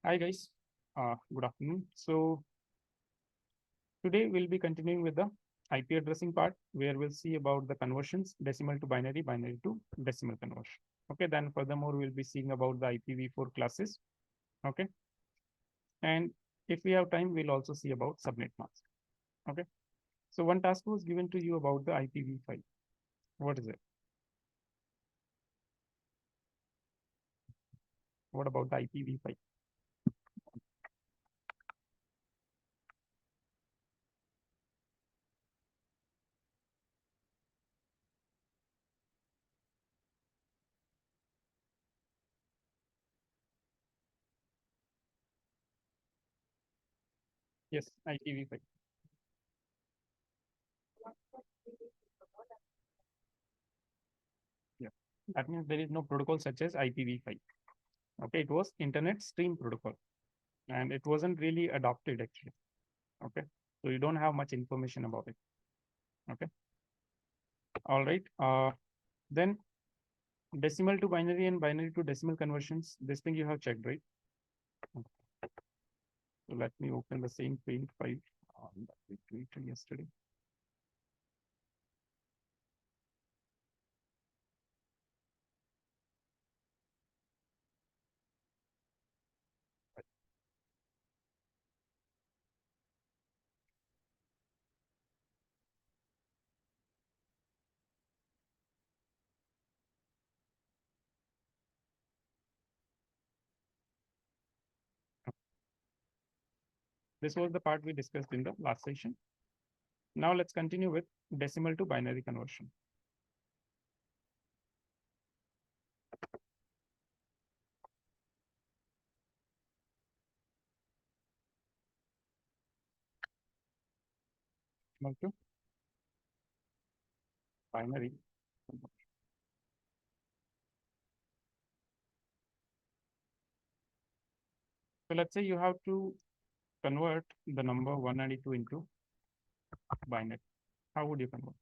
Hi guys, good afternoon. So today we'll be continuing with the IP addressing part where we'll see about the conversions decimal to binary, binary to decimal conversion. Okay, then furthermore we'll be seeing about the IPv4 classes. Okay, and if we have time, we'll also see about subnet mask. Okay, so one task was given to you about the IPv5. What is it? What about the IPv5? Yes, IPv5. Yeah, that means there is no protocol such as IPv5. Okay, it was Internet Stream Protocol, and it wasn't really adopted actually. Okay, so you don't have much information about it. Okay, all right. Then decimal to binary and binary to decimal conversions. This thing you have checked, right? So let me open the same paint file that we created yesterday. This was the part we discussed in the last session. Now let's continue with decimal to binary conversion. Decimal to binary. So let's say you have to convert the number 192 into binary. How would you convert?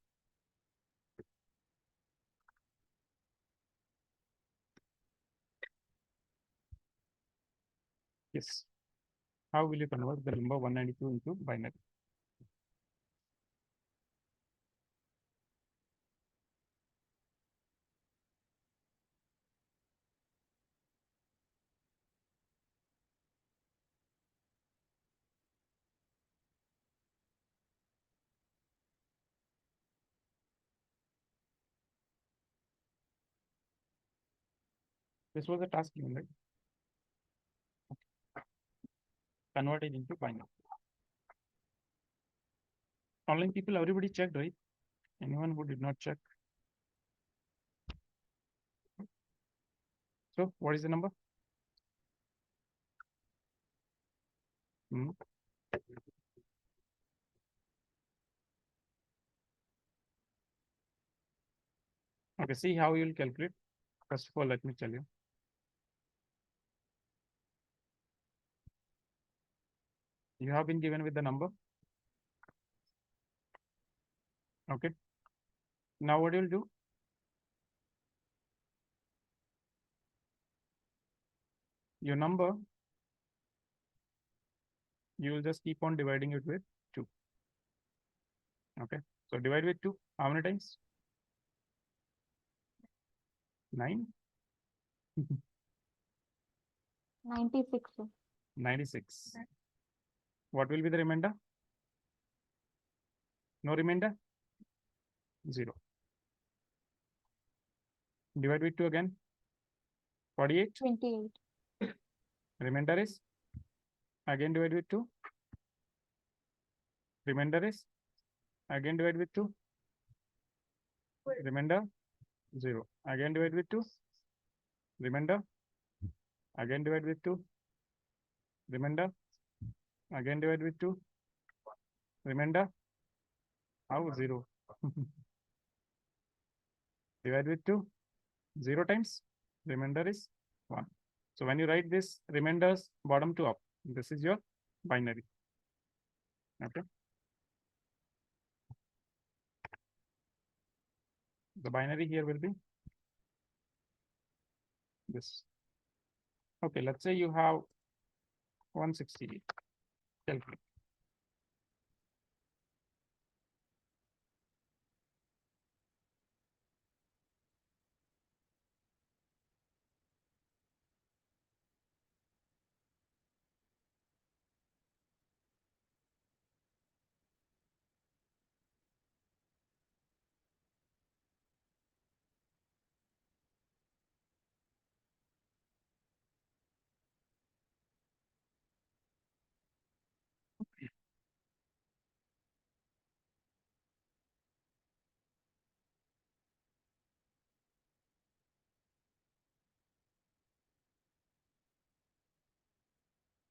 Yes. How will you convert the number 192 into binary? This was a task given, right? Convert it into binary. Online people, everybody checked, right? Anyone who did not check? So what is the number? Hmm. Okay, see how you will calculate. First of all, let me tell you. You have been given with the number. Okay. Now what you will do? Your number, you will just keep on dividing it with 2. Okay. So divide with 2. How many times? 9? 96. 96. What will be the remainder? No remainder? 0. Divide with 2 again. 48. 28. Remainder is again divide with 2. Remainder is again divide with 2. Remainder 0. Again divide with 2. Remainder again divide with 2. Remainder again divide with 2. Remainder how 0. Divide with 2. 0 times remainder is 1. So when you write this remainders bottom to up, this is your binary. Okay. The binary here will be this. Okay, let's say you have 168. Calculate.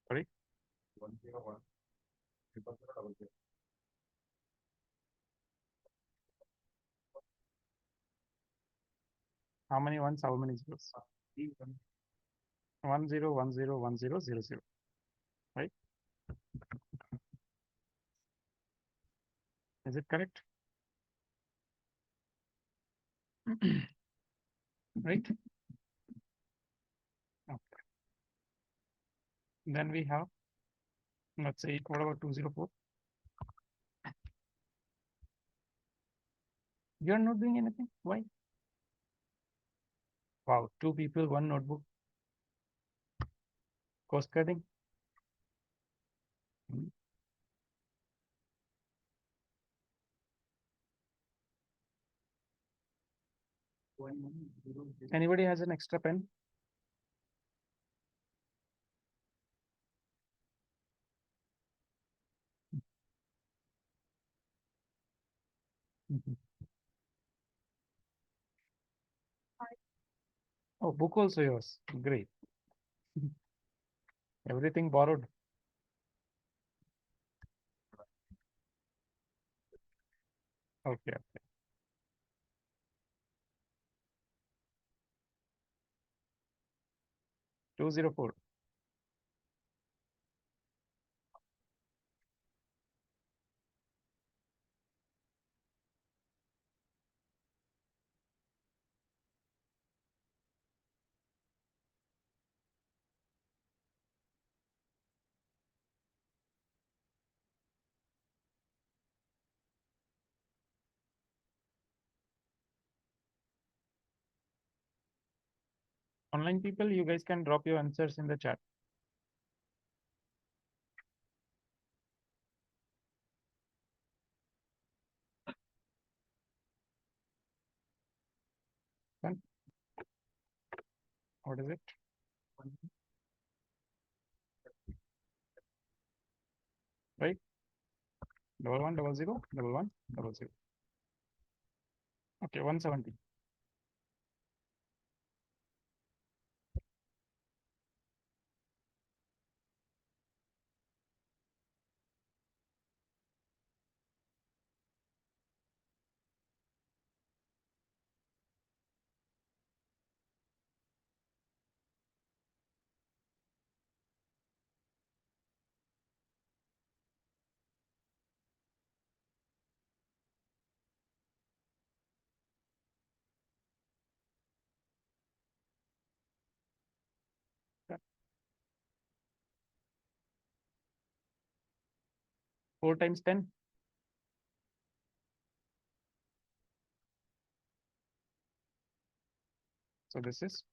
Sorry. 101. How many ones? How many zeros? 10101000. Right? Is it correct? Right? Okay. Then we have, let's say, what about 204? You're not doing anything. Why? Wow, 2 people, 1 notebook. Cost cutting. Anybody has an extra pen? Oh, book also yours. Great. Everything borrowed. Okay. 204. Online people, you guys can drop your answers in the chat. Then, what is it? Right? 1100 1100. Okay, 170. Yeah. 4 times 10. So this is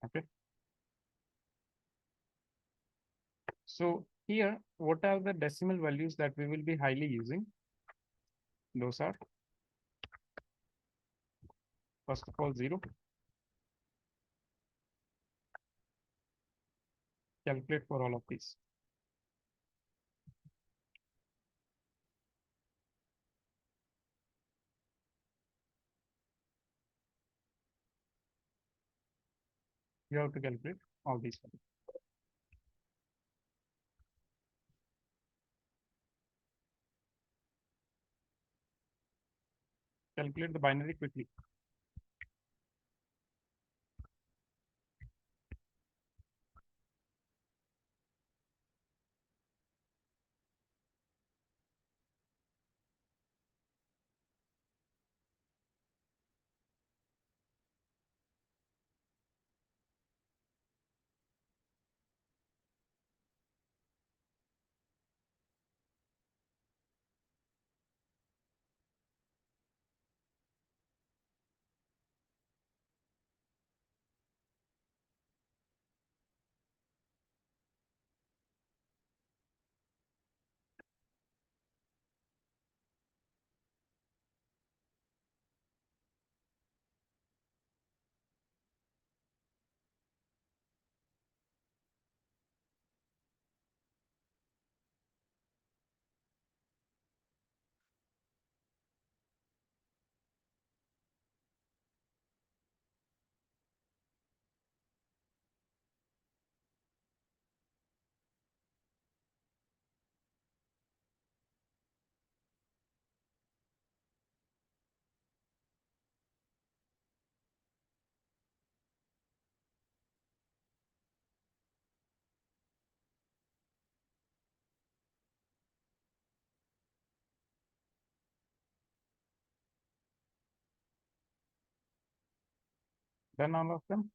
okay. So here, what are the decimal values that we will be highly using? Those are, first of all, 0. Calculate for all of these. You have to calculate all these values. Calculate the binary quickly. Done all of them?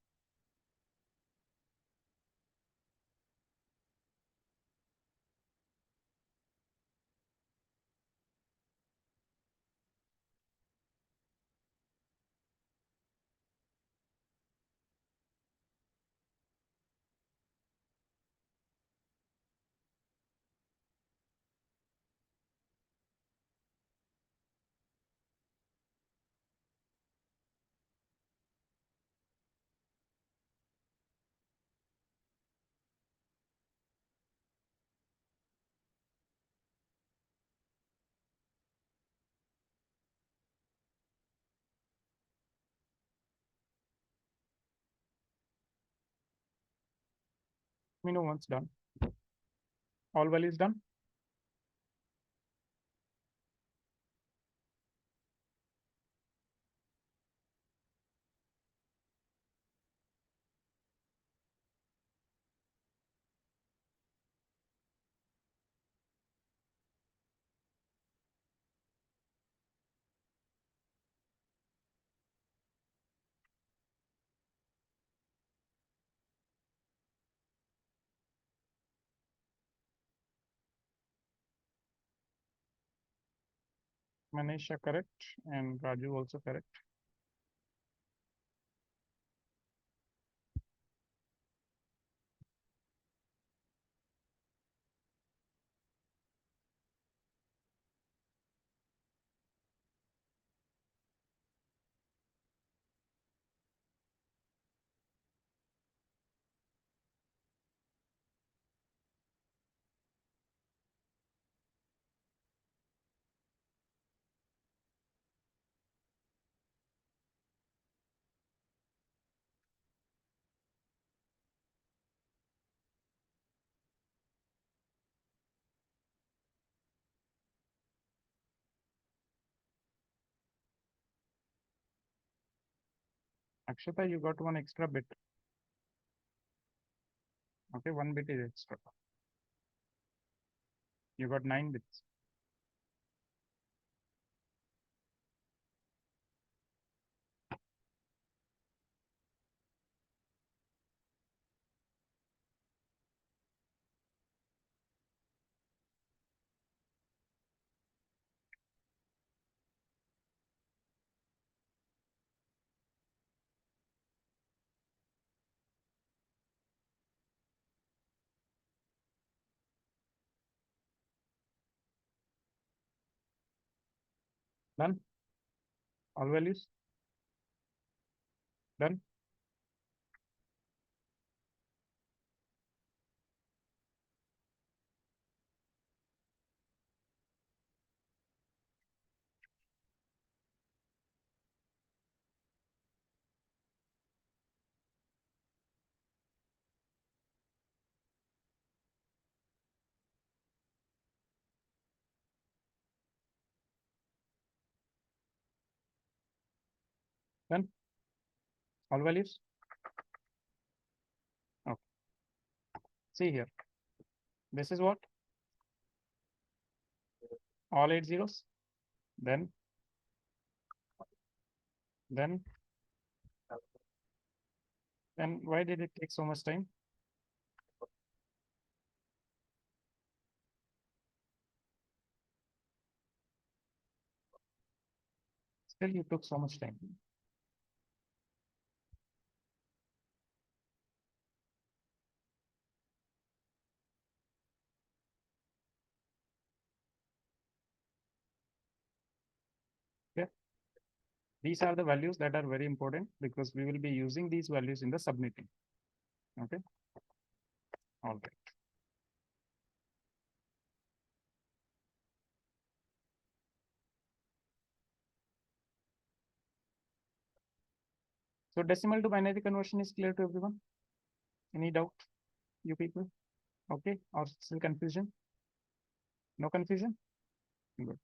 Let me know once done. All values done? Manisha correct and Raju also correct. Akshata, you got one extra bit. Okay, 1 bit is extra. You got 9 bits. Done? All values? Done? Done? All values? Okay. See here. This is what? All 8 zeros? Then, then, then why did it take so much time? Still, you took so much time. Okay. These are the values that are very important because we will be using these values in the subnetting. Okay. All right. So decimal to binary conversion is clear to everyone? Any doubt, you people? Okay. Or still confusion? No confusion? Good.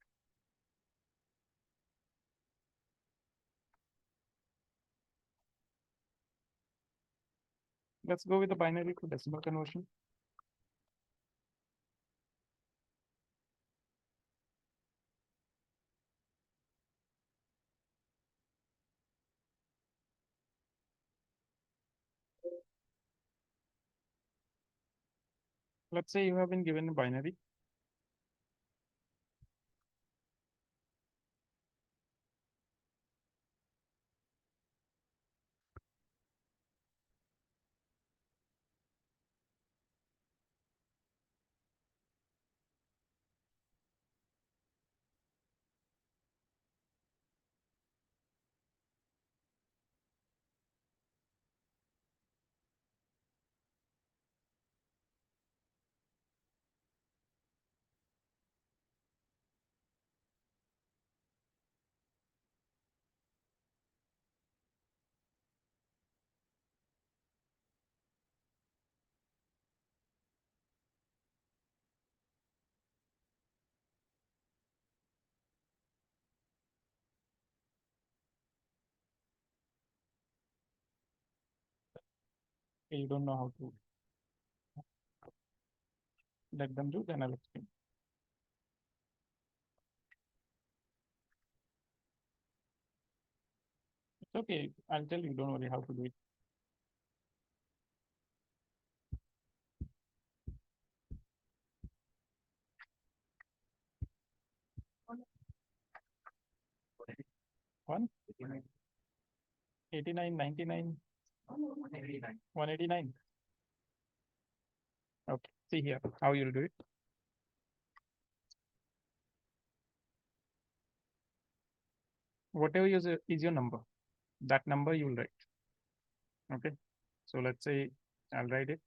Let's go with the binary to decimal conversion. Let's say you have been given a binary. You don't know how to let them do, then I'll explain. It's okay. I'll tell you. Don't worry how to do it. One, 89, 99, 189. Okay. See here how you'll do it. Whatever is your number, that number you'll write. Okay. So let's say I'll write it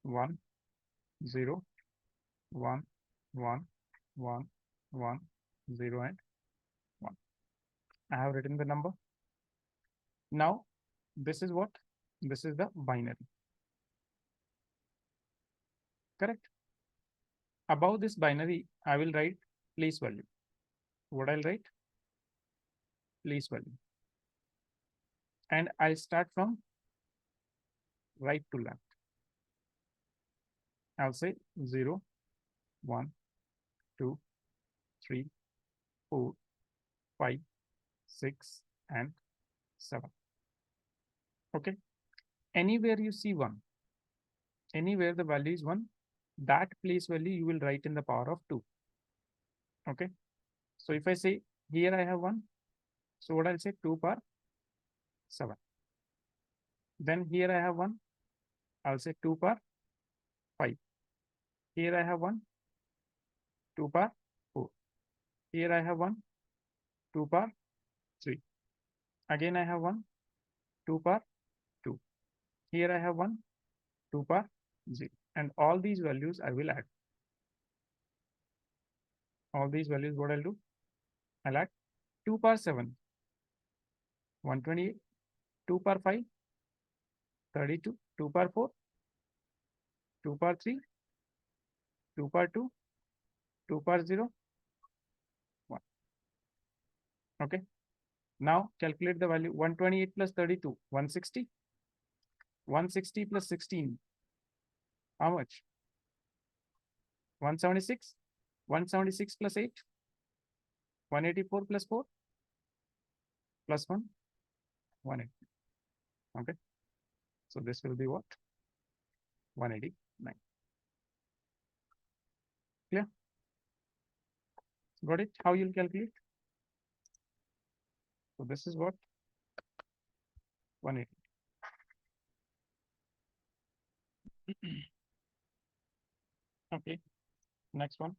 1, 0, 1, 1, 1, 1, 0, and 1. I have written the number. Now, this is what? This is the binary. Correct? Above this binary, I will write place value. What I'll write? Place value. And I'll start from right to left. I'll say 0, 1, 2, 3, 4, 5, 6, and 7. Okay. Anywhere you see 1, anywhere the value is 1, that place value you will write in the power of 2. Okay. So if I say here I have 1, so what I'll say 2 power 7. Then here I have 1, I'll say 2 power 5. Here I have 1, 2 power 4. Here I have 1, 2 power 3. Again I have 1, 2 power 2. Here I have 1, 2 power 0. And all these values I will add. All these values, what I'll do? I'll add 2 power 7, 128, 2 power 5, 32, 2 power 4, 2 power 3, 2 power 2, 2 power 0, 1. Okay. Now calculate the value 128 plus 32, 160. 160 plus 16, how much? 176. 176 plus 8, 184 plus 4, plus 1, 180. Okay. So this will be what? 189. Clear? Got it? How you'll calculate? So this is what? 180. Okay. Next one.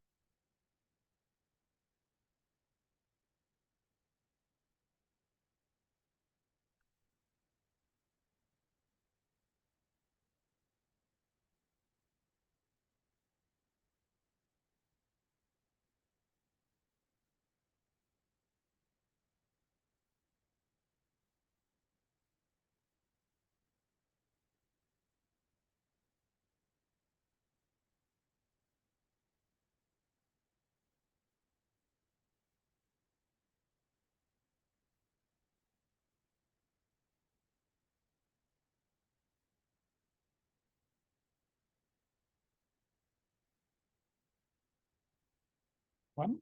One.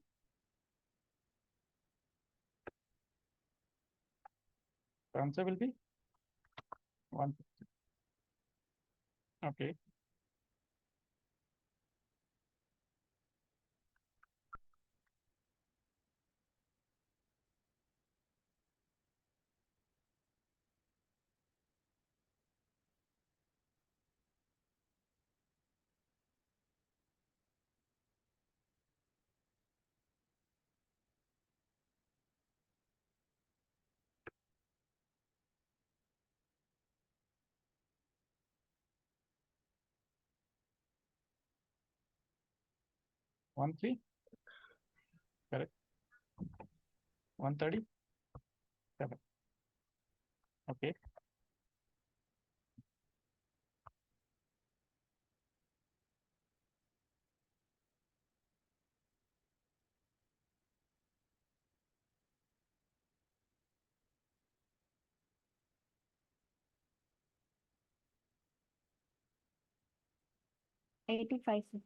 The answer will be 1. Okay. 13, correct. 137. Okay. $85, sir.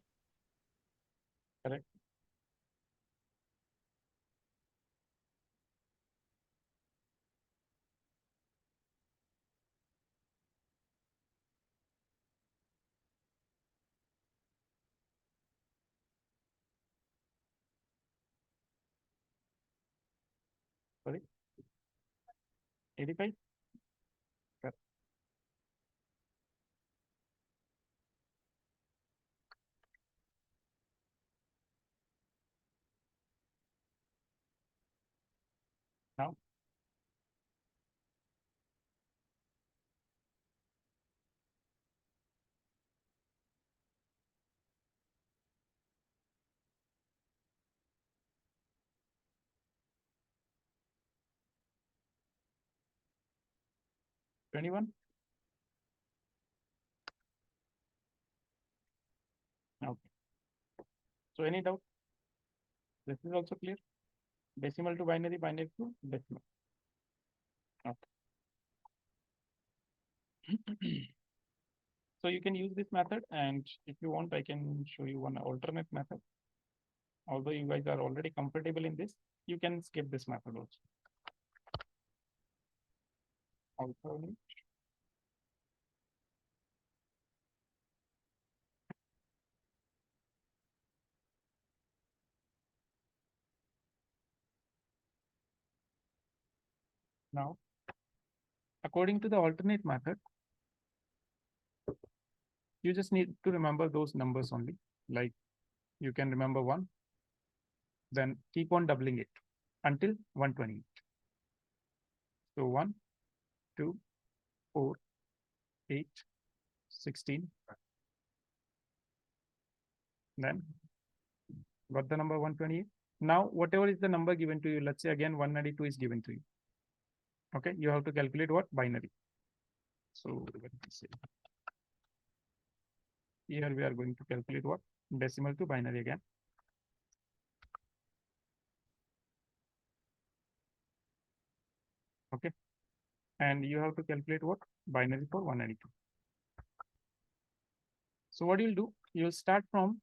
Correct. Sorry. 85. Correct. Now, $21. Okay. So any doubt? This is also clear. Decimal to binary, binary to decimal. Okay. So you can use this method, and if you want, I can show you one alternate method. Although you guys are already comfortable in this, you can skip this method also. Alternate. Now, according to the alternate method, you just need to remember those numbers only. Like you can remember 1, then keep on doubling it until 128. So 1, 2, 4, 8, 16. Then got the number 128. Now, whatever is the number given to you, let's say again 192 is given to you. Okay, you have to calculate what? Binary. So let me see. Here we are going to calculate what? Decimal to binary again. Okay. And you have to calculate what? Binary for 192. So what you'll do, you'll start from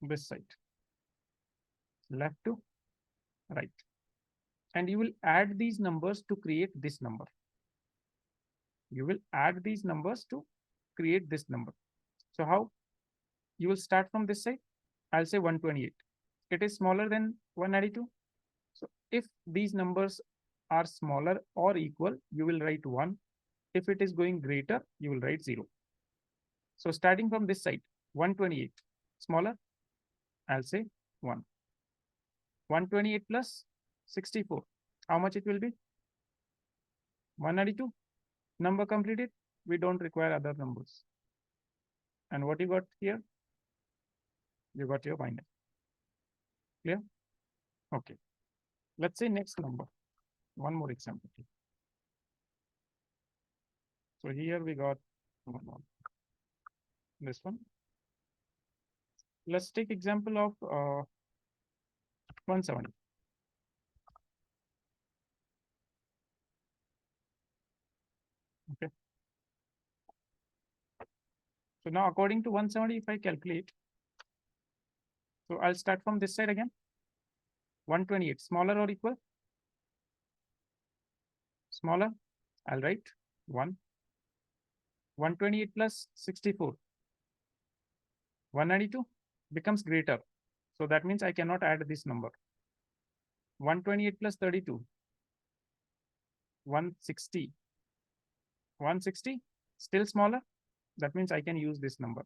this side, left to right. And you will add these numbers to create this number. You will add these numbers to create this number. So how? You will start from this side. I'll say 128. It is smaller than 192. So if these numbers are smaller or equal, you will write 1. If it is going greater, you will write 0. So starting from this side, 128, smaller, I'll say 1. 128 plus 64, how much it will be? 192. Number completed. We don't require other numbers. And what you got here? You got your binary. Clear? Okay. Let's say next number. One more example. So here we got this one. Let's take example of 170. Okay. So now according to 170, if I calculate, so I'll start from this side again. 128, smaller or equal? Smaller. I'll write 1. 128 plus 64. 192 becomes greater. So that means I cannot add this number. 128 plus 32. 160. 160, still smaller. That means I can use this number.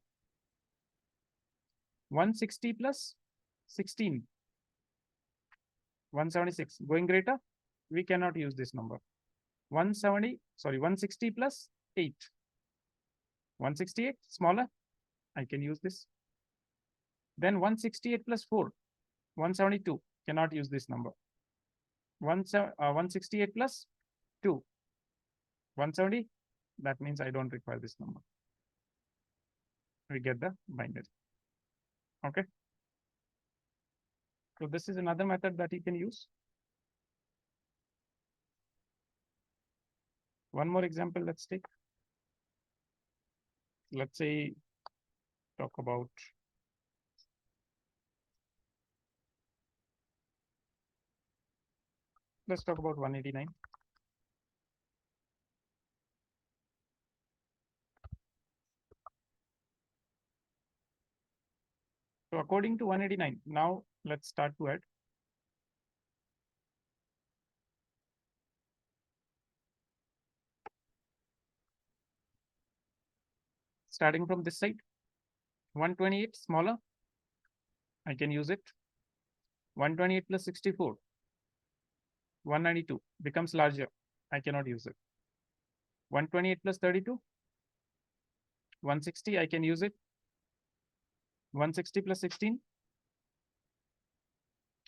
160 plus 16. 176. Going greater, we cannot use this number. 160 plus 8. 168 smaller, I can use this. Then 168 plus 4, 172, cannot use this number. 168 plus 2, 170, that means I don't require this number. We get the binary. Okay. So this is another method that you can use. One more example, let's take. Let's say, talk about let's talk about 189. So according to 189, now let's start to add. Starting from this side, 128 smaller, I can use it. 128 plus 64, 192 becomes larger, I cannot use it. 128 plus 32, 160, I can use it. 160 plus 16,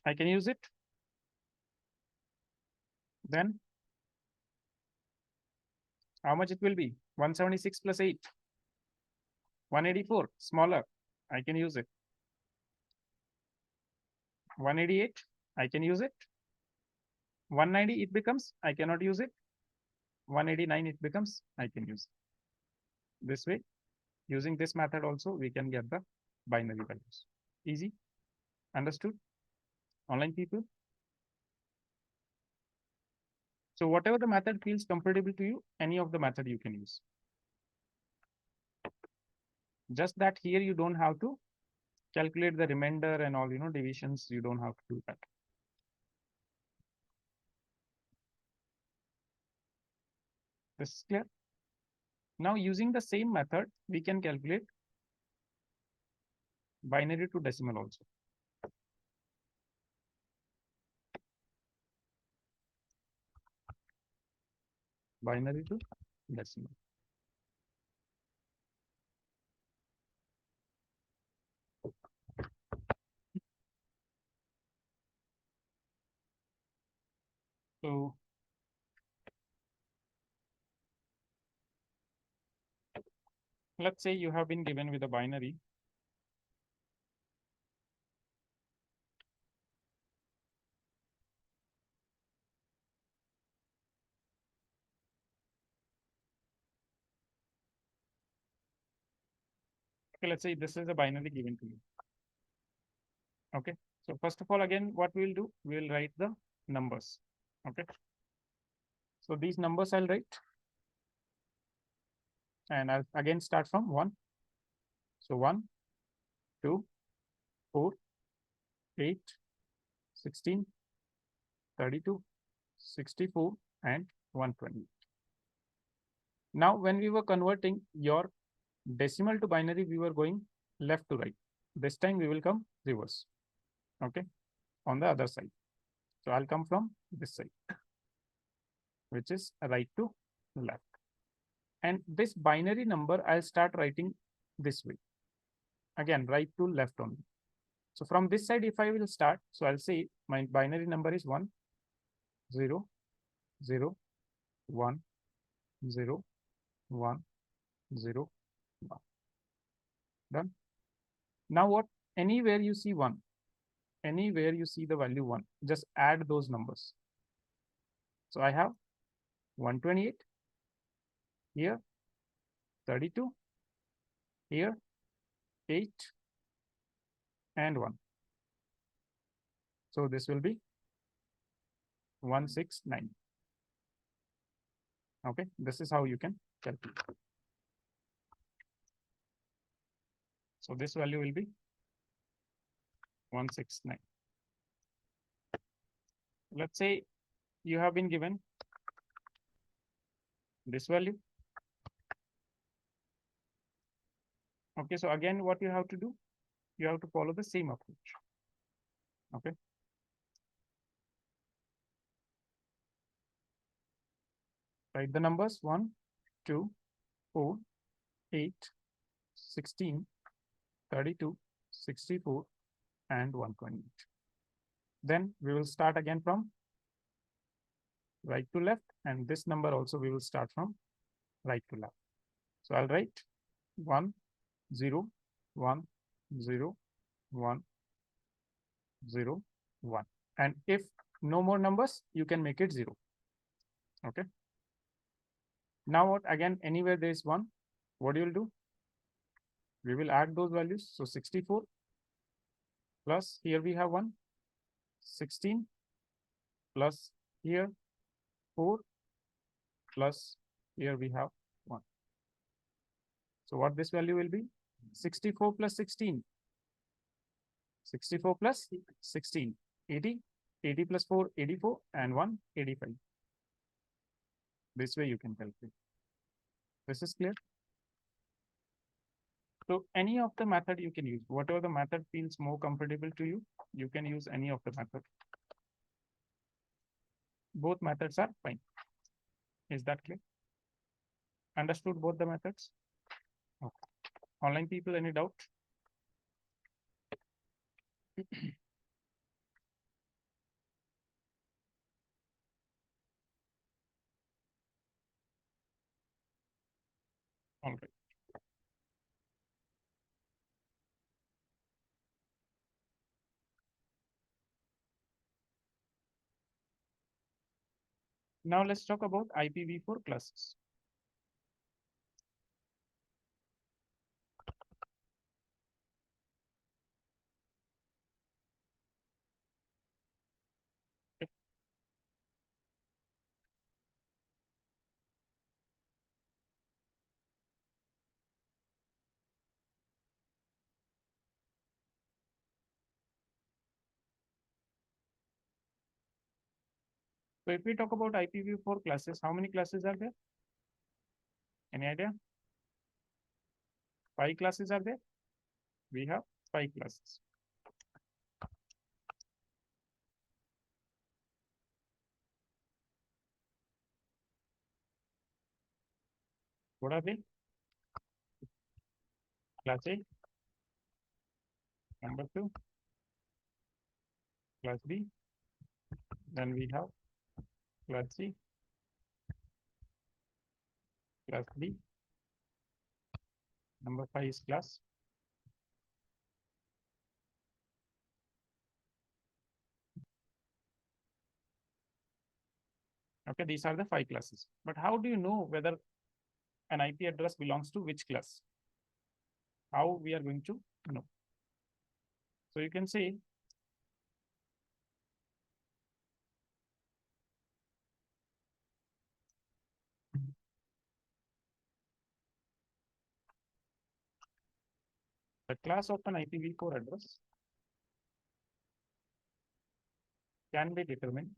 I can use it. Then how much it will be? 176 plus 8, 184, smaller, I can use it. 188, I can use it. 190, it becomes, I cannot use it. 189, it becomes, I can use it. This way, using this method also, we can get the binary values. Easy? Understood? Online people? So whatever the method feels comfortable to you, any of the method you can use. Just that here you don't have to calculate the remainder and all, divisions. You don't have to do that. This is clear? Now using the same method, we can calculate binary to decimal also. Binary to decimal. So let's say you have been given with a binary. Okay, let's say this is a binary given to you. Okay, so first of all, again, what we'll do, we'll write the numbers. Okay, so these numbers I'll write, and I'll again start from 1. So 1, 2, 4, 8, 16, 32, 64, and 120. Now, when we were converting your decimal to binary, we were going left to right. This time we will come reverse. Okay, on the other side. So I'll come from this side, which is right to left. And this binary number, I'll start writing this way. Again, right to left only. So from this side, if I will start, so I'll say my binary number is 1, 0, 0, 1, 0, 1, 0, 1. Done. Now what? Anywhere you see 1, anywhere you see the value 1, just add those numbers. So I have 128 here, 32 here, 8 and 1. So this will be 169. Okay, this is how you can calculate. So this value will be 169. Let's say you have been given this value. Okay, so again, what you have to do, you have to follow the same approach. Okay. Write the numbers 1, 2, 4, 8, 16, 32, 64, and 128. Then we will start again from right to left, and this number also we will start from right to left. So I'll write 1, 0, 1, 0, 1, 0, 1. And if no more numbers, you can make it 0. Okay. Now what? Again, anywhere there is 1, what you will do? We will add those values. So 64 plus here we have 1, 16 plus here 4 plus here we have 1. So what this value will be? 64 plus 16. 64 plus 16. 80. 80 plus 4, 84, and 1, 85. This way you can calculate. This is clear? So any of the method you can use. Whatever the method feels more comfortable to you, you can use any of the method. Both methods are fine. Is that clear? Understood both the methods? Okay. Online people, any doubt? All right. Now let's talk about IPv4 classes. So if we talk about IPv4 classes, how many classes are there? Any idea? 5 classes are there? We have 5 classes. What are they? Class A, number 2, class B, then we have class C, class D, number 5 is class. Okay, these are the 5 classes. But how do you know whether an IP address belongs to which class? How we are going to know? So you can say the class of an IPv4 address can be determined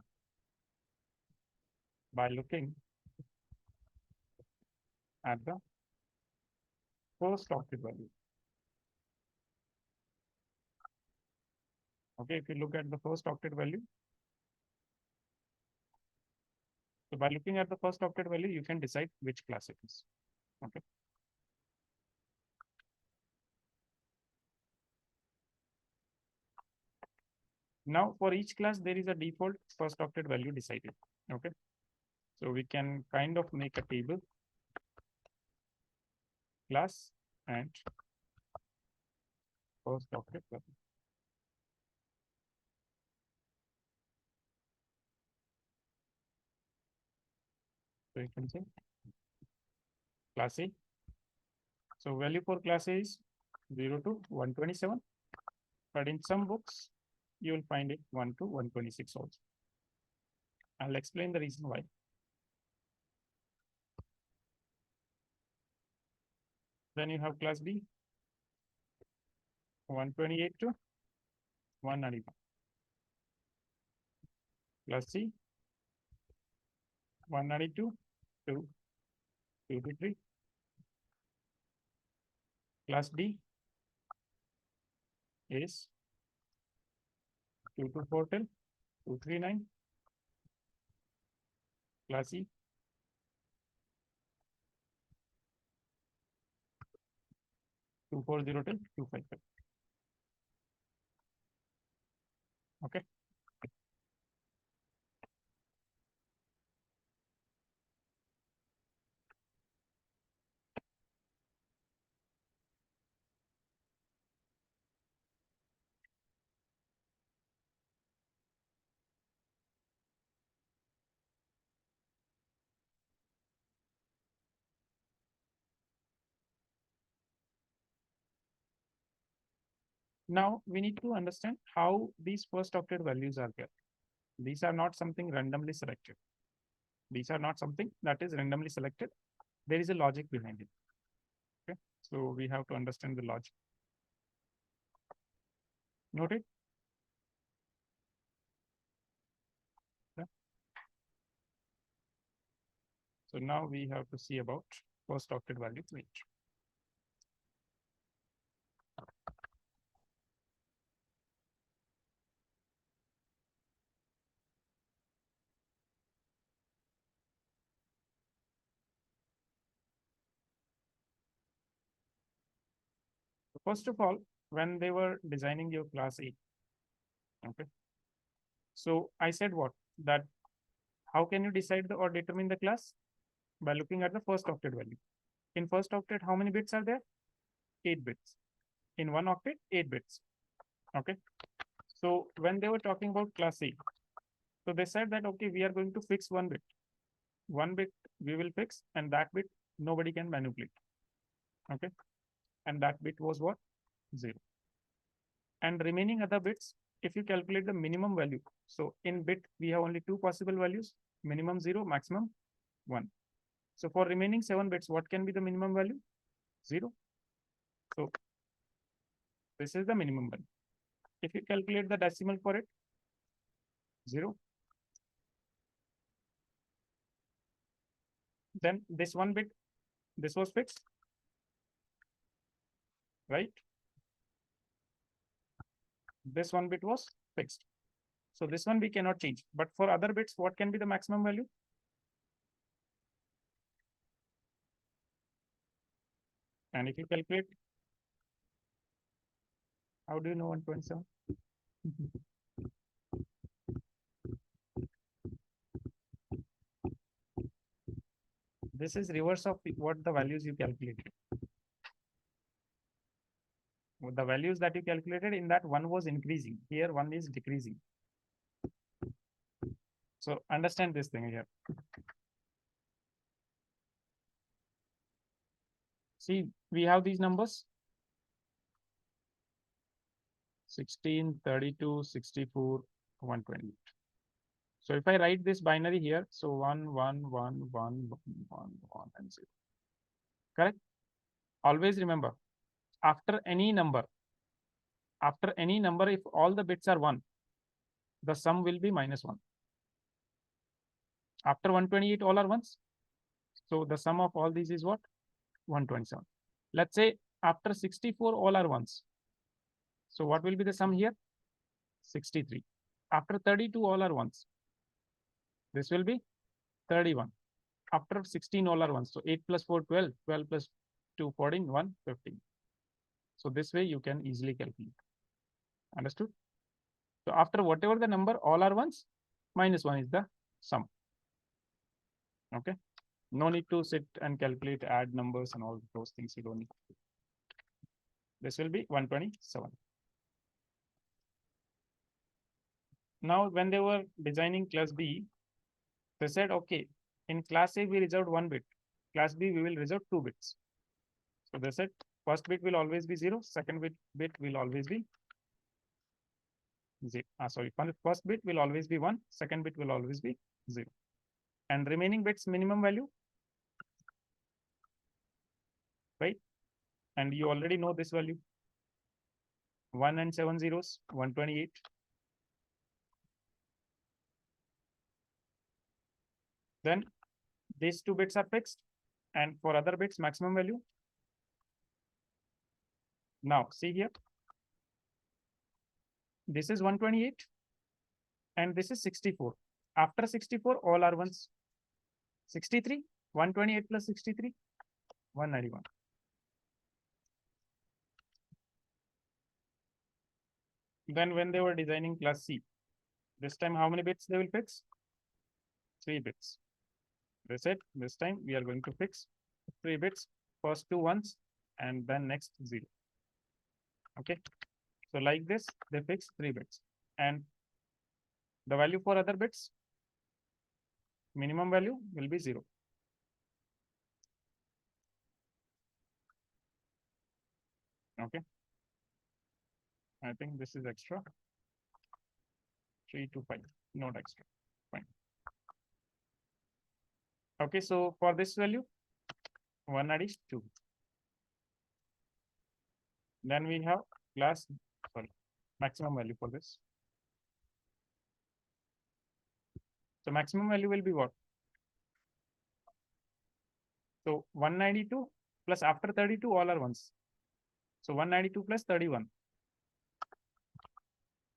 by looking at the first octet value. Okay, if you look at the first octet value, so by looking at the first octet value, you can decide which class it is. Okay. Now for each class, there is a default first octet value decided. Okay. So we can kind of make a table, class and first octet value. So you can say class A. So value for class A is 0 to 127, but in some books, you will find it 1 to 126 also. I'll explain the reason why. Then you have class B, 128 to 191. Class C, 192 to 223. Class D is 224 till 239. Class E 240 till 255. Okay. Now we need to understand how these first octet values are there. These are not something randomly selected. These are not something that is randomly selected. There is a logic behind it. Okay. So we have to understand the logic. Noted? Yeah. So now we have to see about first octet value range. First of all, when they were designing your class A, okay. So I said what? That how can you decide or determine the class? By looking at the first octet value. In first octet, how many bits are there? 8 bits. In one octet, 8 bits. Okay. So when they were talking about class A, so they said that, okay, we are going to fix one bit. One bit we will fix, and that bit nobody can manipulate. Okay. And that bit was what? 0. And remaining other bits, if you calculate the minimum value, so in bit, we have only two possible values, minimum 0, maximum 1. So for remaining 7 bits, what can be the minimum value? 0. So this is the minimum value. If you calculate the decimal for it, 0. Then this one bit, this was fixed, right? This one bit was fixed. So this one we cannot change. But for other bits, what can be the maximum value? And if you calculate, how do you know 127? This is reverse of what the values you calculated. The values that you calculated, in that one was increasing. Here one is decreasing. So understand this thing here. See, we have these numbers. 16, 32, 64, 128. So if I write this binary here, so 1, 1, 1, 1, 1, 1, and 0. Correct? Always remember, after any number, if all the bits are 1, the sum will be -1. After 128, all are ones. So the sum of all these is what? 127. Let's say after 64, all are ones. So what will be the sum here? 63. After 32, all are ones. This will be 31. After 16, all are ones. So 8 plus 4, 12. 12 plus 2, 14. 1, 15. So this way you can easily calculate. Understood? So after whatever the number, all are ones, -1 is the sum. Okay. No need to sit and calculate, add numbers and all those things. You don't need. This will be 127. Now, when they were designing class B, they said, okay, in class A, we reserved 1 bit. Class B, we will reserve 2 bits. So they said, first bit will always be 0. Second bit will always be 0. First bit will always be 1. Second bit will always be 0. And remaining bits minimum value, right? And you already know this value. 1 and 7 zeros, 128. Then these 2 bits are fixed. And for other bits, maximum value. Now, see here. This is 128. And this is 64. After 64, all are ones. 63, 128 plus 63, 191. Then when they were designing class C, this time how many bits they will fix? 3 bits. They said this time we are going to fix 3 bits, first 2 ones and then next 0. Okay. So like this, they fix 3 bits. And the value for other bits, minimum value will be 0. Okay. I think this is extra. 3 to 5, not extra. Fine. Okay, so for this value, 1 add is 2. Then we have class, maximum value for this. So maximum value will be what? So 192 plus after 32, all are ones. So 192 plus 31.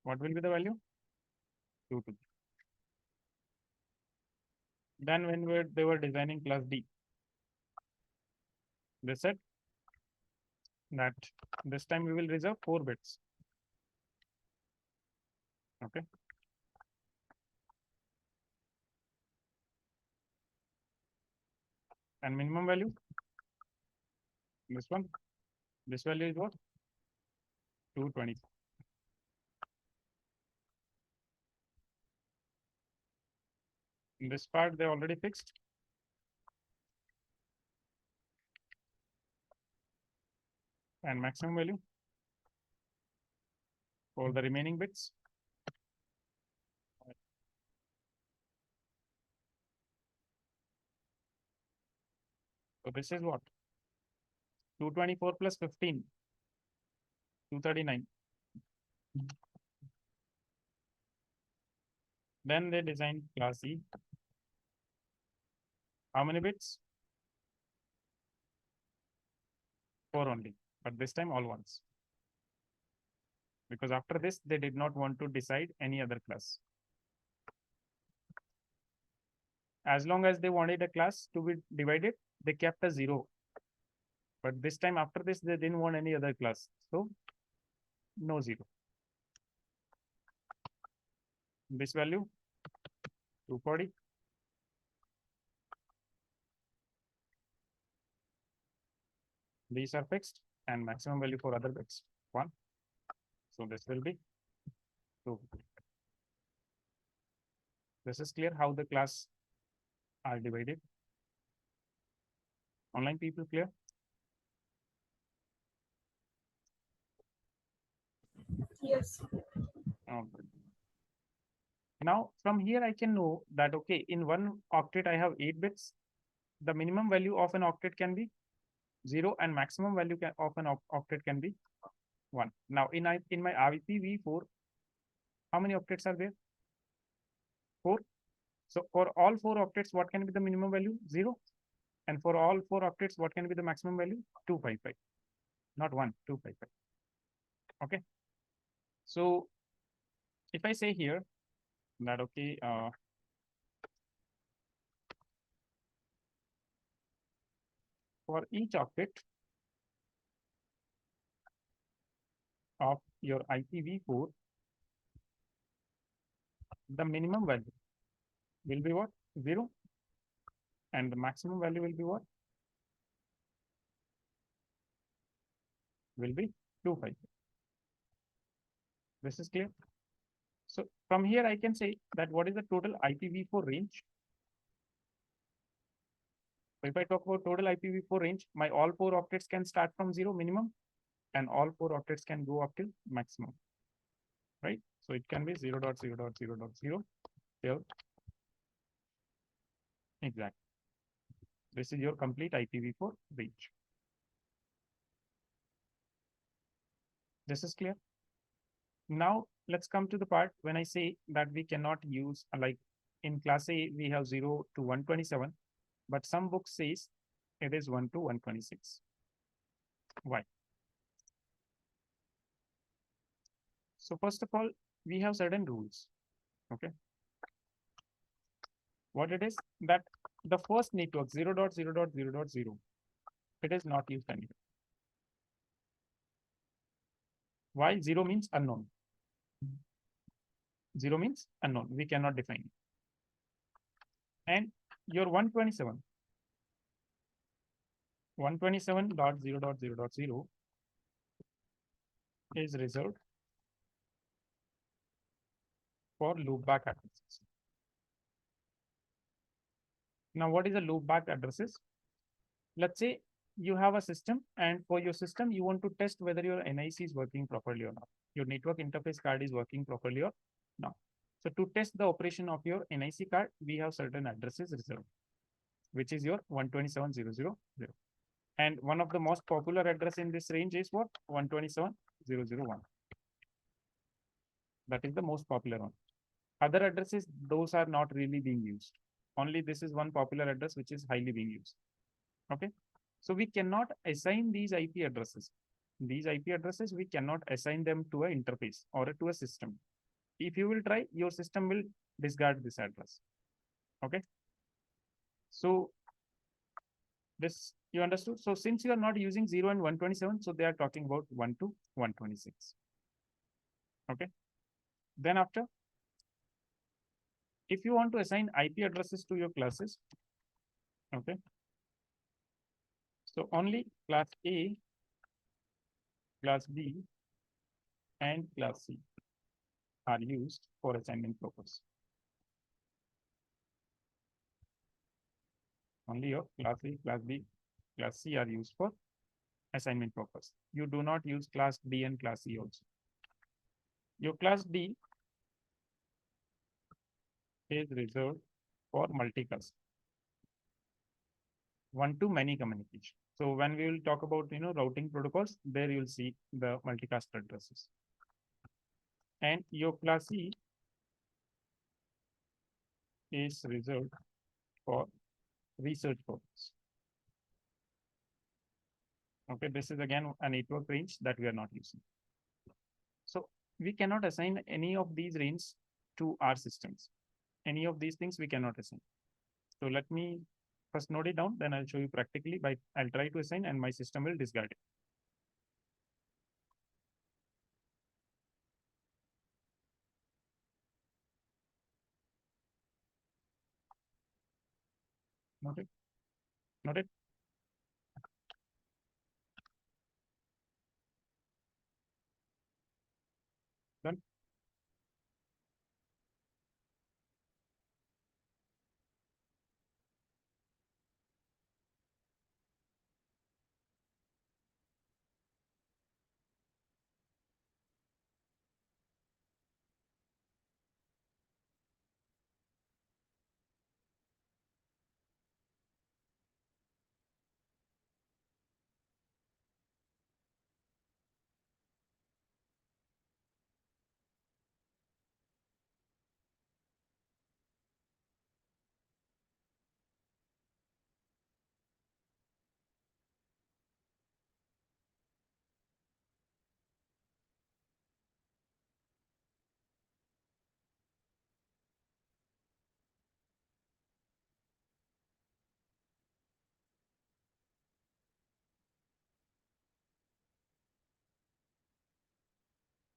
What will be the value? 2 2. Then when they were designing class D, they said that this time we will reserve 4 bits. Okay. And minimum value, this one, this value is what? 220. In this part, they already fixed. And maximum value for the remaining bits. So this is what? 224 plus 15, 239. Then they designed class E. How many bits? 4 only, but this time all ones. Because after this, they did not want to decide any other class. As long as they wanted a class to be divided, they kept a 0. But this time after this, they didn't want any other class. So no 0. This value, 240. These are fixed and maximum value for other bits, 1. So this will be 2. This is clear how the class are divided. Online people clear? Yes. Okay. Now from here I can know that okay, in one octet I have 8 bits. The minimum value of an octet can be 0 and maximum value of an octet can be 1. Now in my IPv4, how many octets are there? 4. So for all 4 octets, what can be the minimum value? 0. And for all 4 octets, what can be the maximum value? 255. Not 1, 255. Okay. So if I say here that okay, for each octet of your IPv4, the minimum value will be what? 0. And the maximum value will be what? Will be 255. This is clear. So from here, I can say that what is the total IPv4 range? So if I talk about total IPv4 range, my all 4 octets can start from 0 minimum and all 4 octets can go up till maximum, right? So it can be 0.0.0.0 till exact. This is your complete IPv4 range. This is clear. Now let's come to the part when I say that we cannot use like in class A, we have 0 to 127, but some books says it is 1 to 126. Why? So first of all, we have certain rules. Okay. What it is that the first network 0.0.0.0, it is not used anywhere. Why? 0 means unknown. 0 means unknown. We cannot define it. And your 127.0.0.0 is reserved for loopback addresses. Now, what is a loopback addresses? Let's say you have a system, and for your system, you want to test whether your NIC is working properly or not. Your network interface card is working properly or not. So to test the operation of your NIC card, we have certain addresses reserved, which is your 127.0.0.0. And one of the most popular address in this range is what? 127.0.0.1. That is the most popular one. Other addresses, those are not really being used. Only this is one popular address which is highly being used. Okay. So we cannot assign these IP addresses. These IP addresses, we cannot assign them to an interface or to a system. If you will try, your system will discard this address. Okay. So this you understood. So since you are not using 0 and 127, so they are talking about 1 to 126. Okay. Then after, if you want to assign IP addresses to your classes, okay. So only class A, class B, and class C are used for assignment purpose. Only your class A, class B, class C are used for assignment purpose. You do not use class D and class E also. Your class D is reserved for multicast, one-to-many communication. So when we will talk about routing protocols, there you will see the multicast addresses. And your class C is reserved for research purpose. Okay, this is again a network range that we are not using. So we cannot assign any of these ranges to our systems. Any of these things we cannot assign. So let me first note it down, then I'll show you practically I'll try to assign and my system will discard it. Note it? Note it? Done?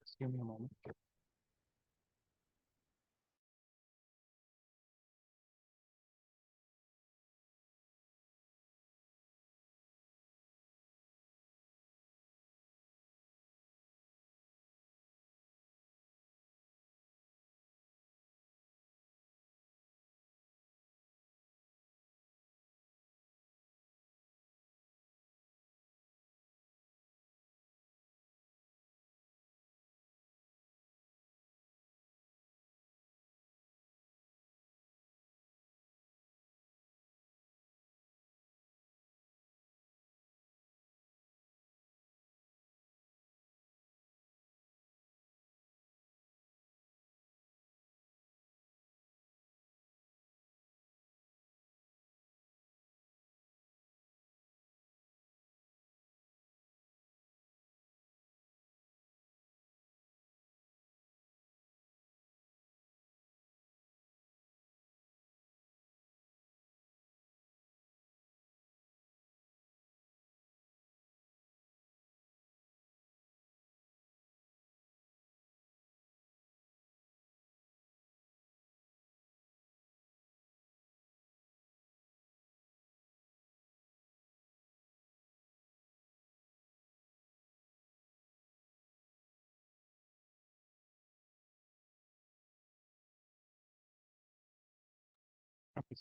Just give me a moment.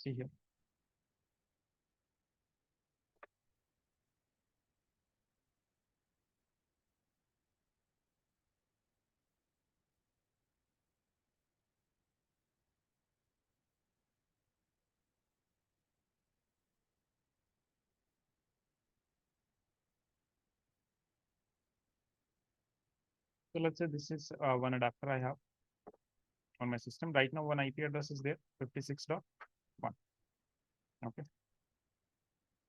See here. So let's say this is one adapter I have on my system. Right now, one IP address is there, 56.1. Okay.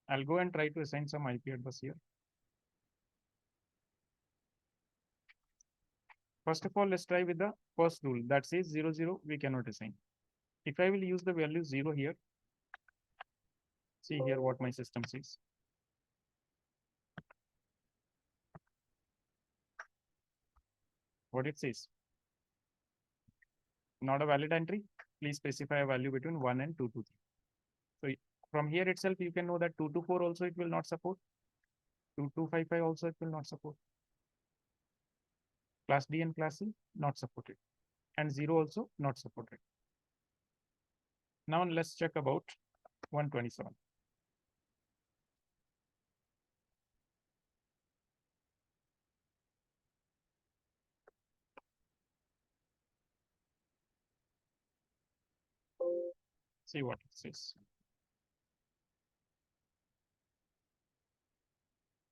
I'll go and try to assign some IP address here. First of all, let's try with the first rule that says 00, we cannot assign. If I will use the value 0 here, see here what my system says. What it says. Not a valid entry. Please specify a value between 1 and 223. So from here itself, you can know that 224 also it will not support. 2255 also it will not support. Class D and class C not supported. And 0 also not supported. Now let's check about 127. See what it says.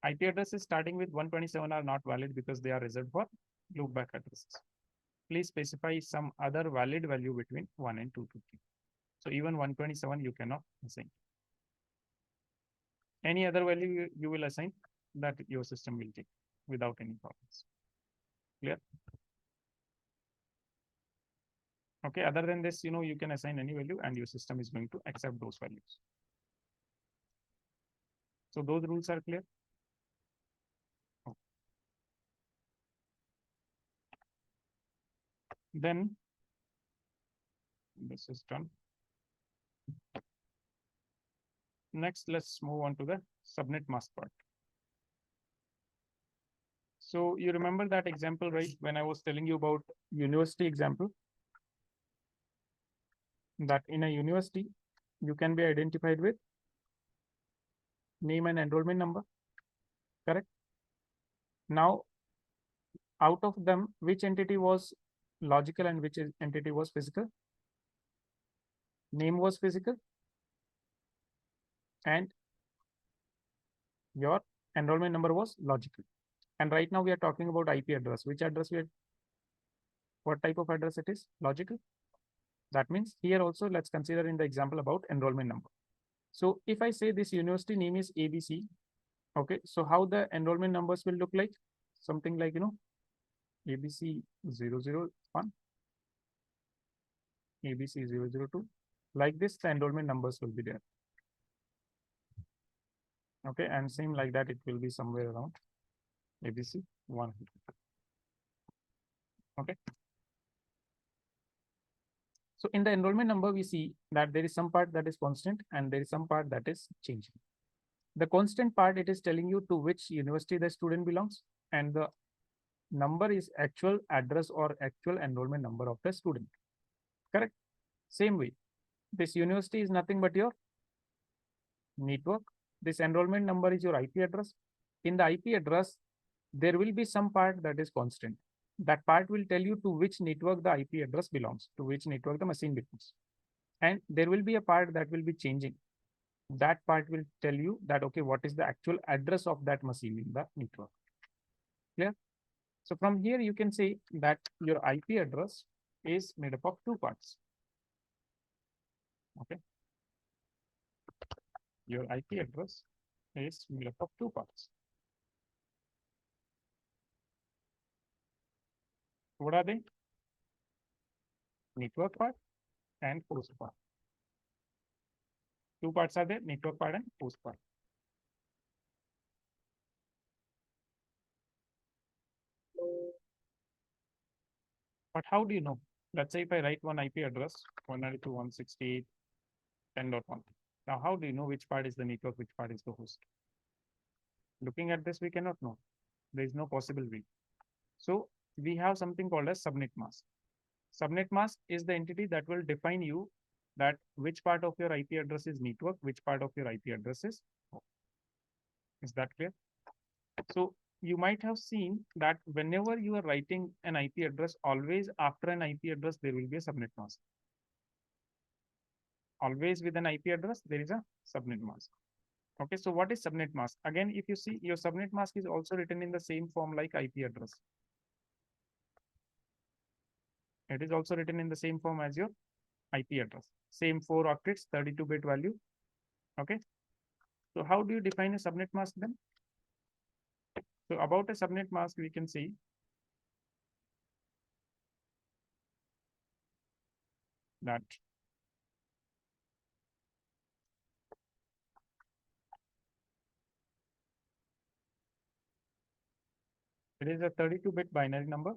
IP addresses starting with 127 are not valid because they are reserved for loopback addresses. Please specify some other valid value between 1 and 223. So even 127 you cannot assign. Any other value you will assign, that your system will take without any problems. Clear? Okay, other than this, you can assign any value and your system is going to accept those values. So those rules are clear. Okay. Then this is done. Next, let's move on to the subnet mask part. So you remember that example, right? When I was telling you about university example, that in a university, you can be identified with name and enrollment number, correct? Now, out of them, which entity was logical and which entity was physical? Name was physical and your enrollment number was logical. And right now we are talking about IP address. Which address what type of address it is? Logical. That means here also let's consider in the example about enrollment number. So if I say this university name is ABC, okay, so how the enrollment numbers will look like? Something like, ABC 001, ABC 002. Like this, the enrollment numbers will be there. Okay, and same like that, it will be somewhere around ABC 100. Okay. So in the enrollment number, we see that there is some part that is constant and there is some part that is changing. The constant part, it is telling you to which university the student belongs, and the number is actual address or actual enrollment number of the student. Correct? Same way, this university is nothing but your network. This enrollment number is your IP address. In the IP address, there will be some part that is constant. That part will tell you to which network the IP address belongs, to which network the machine belongs. And there will be a part that will be changing. That part will tell you that, okay, what is the actual address of that machine in the network. Clear? So from here, you can say that your IP address is made up of two parts. Okay. Your IP address is made up of two parts. What are they? Network part and host part. Two parts are there, network part and host part. But how do you know? Let's say if I write one IP address, 192.168.10.1. Now, how do you know which part is the network, which part is the host? Looking at this, we cannot know. There is no possible way. So we have something called as subnet mask. Subnet mask is the entity that will define you that which part of your IP address is network, which part of your IP address is home. Is that clear? So you might have seen that whenever you are writing an IP address, always after an IP address, there will be a subnet mask. Always with an IP address, there is a subnet mask. Okay, so what is subnet mask? Again, if you see, your subnet mask is also written in the same form like IP address. It is also written in the same form as your IP address. Same 4 octets, 32-bit value. Okay, so how do you define a subnet mask then? So about a subnet mask, we can see that it is a 32-bit binary number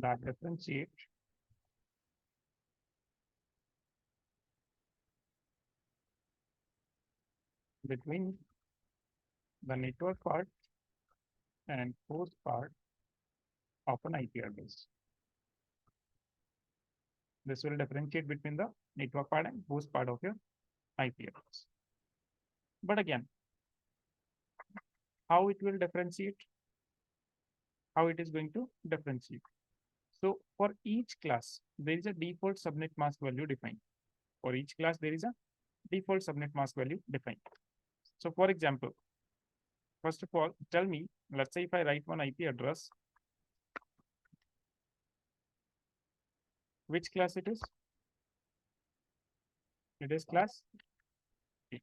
that differentiates between the network part and host part of an IP address. This will differentiate between the network part and host part of your IP address. But again, how it will differentiate? How it is going to differentiate? So for each class, there is a default subnet mask value defined. For each class, there is a default subnet mask value defined. So for example, first of all, tell me, let's say if I write one IP address, which class it is? It is class A.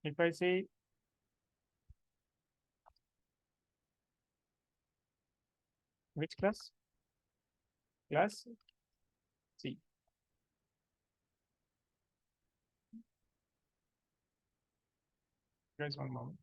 If I say which class? Class C. Guys, one moment.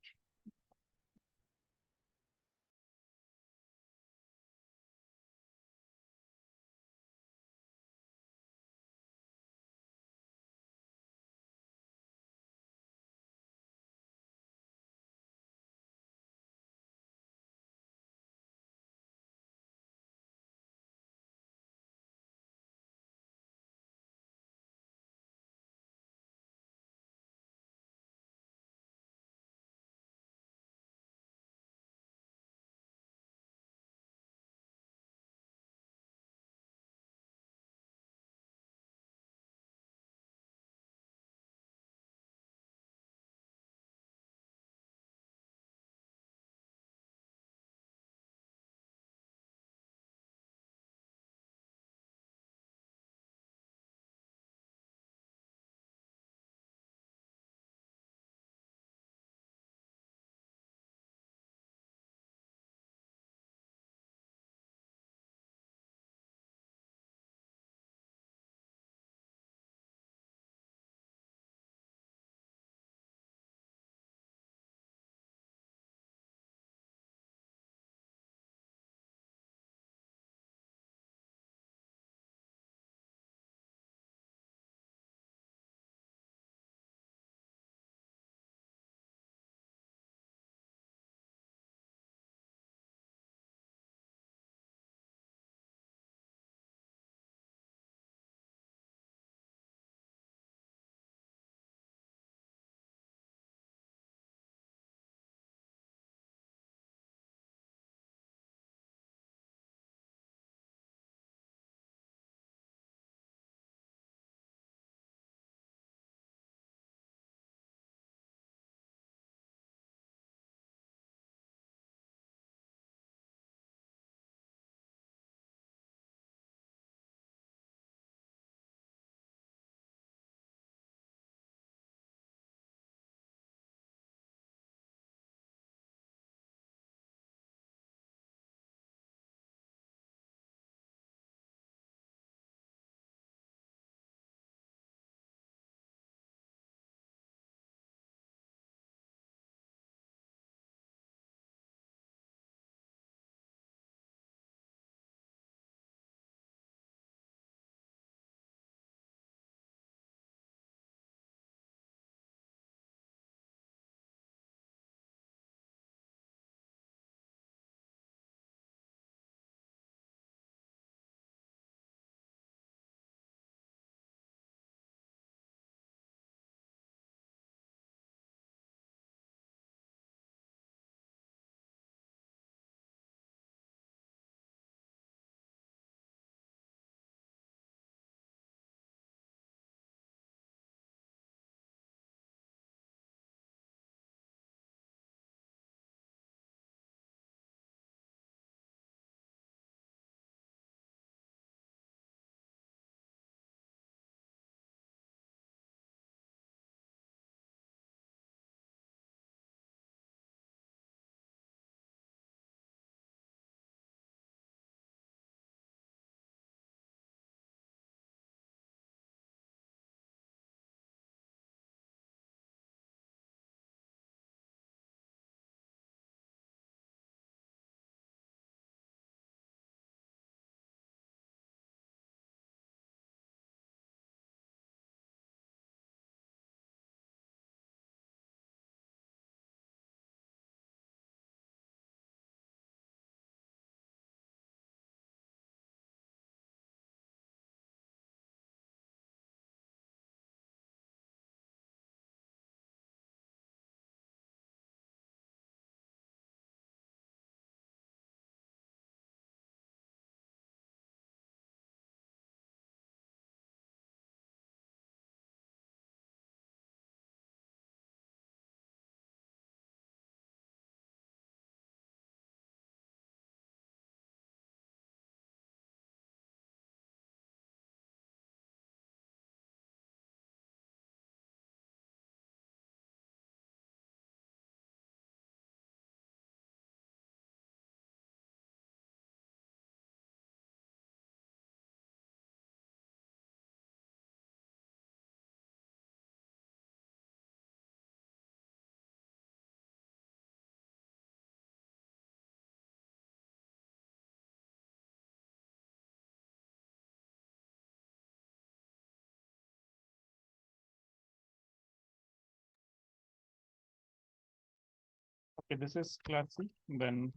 Okay, this is class C. Then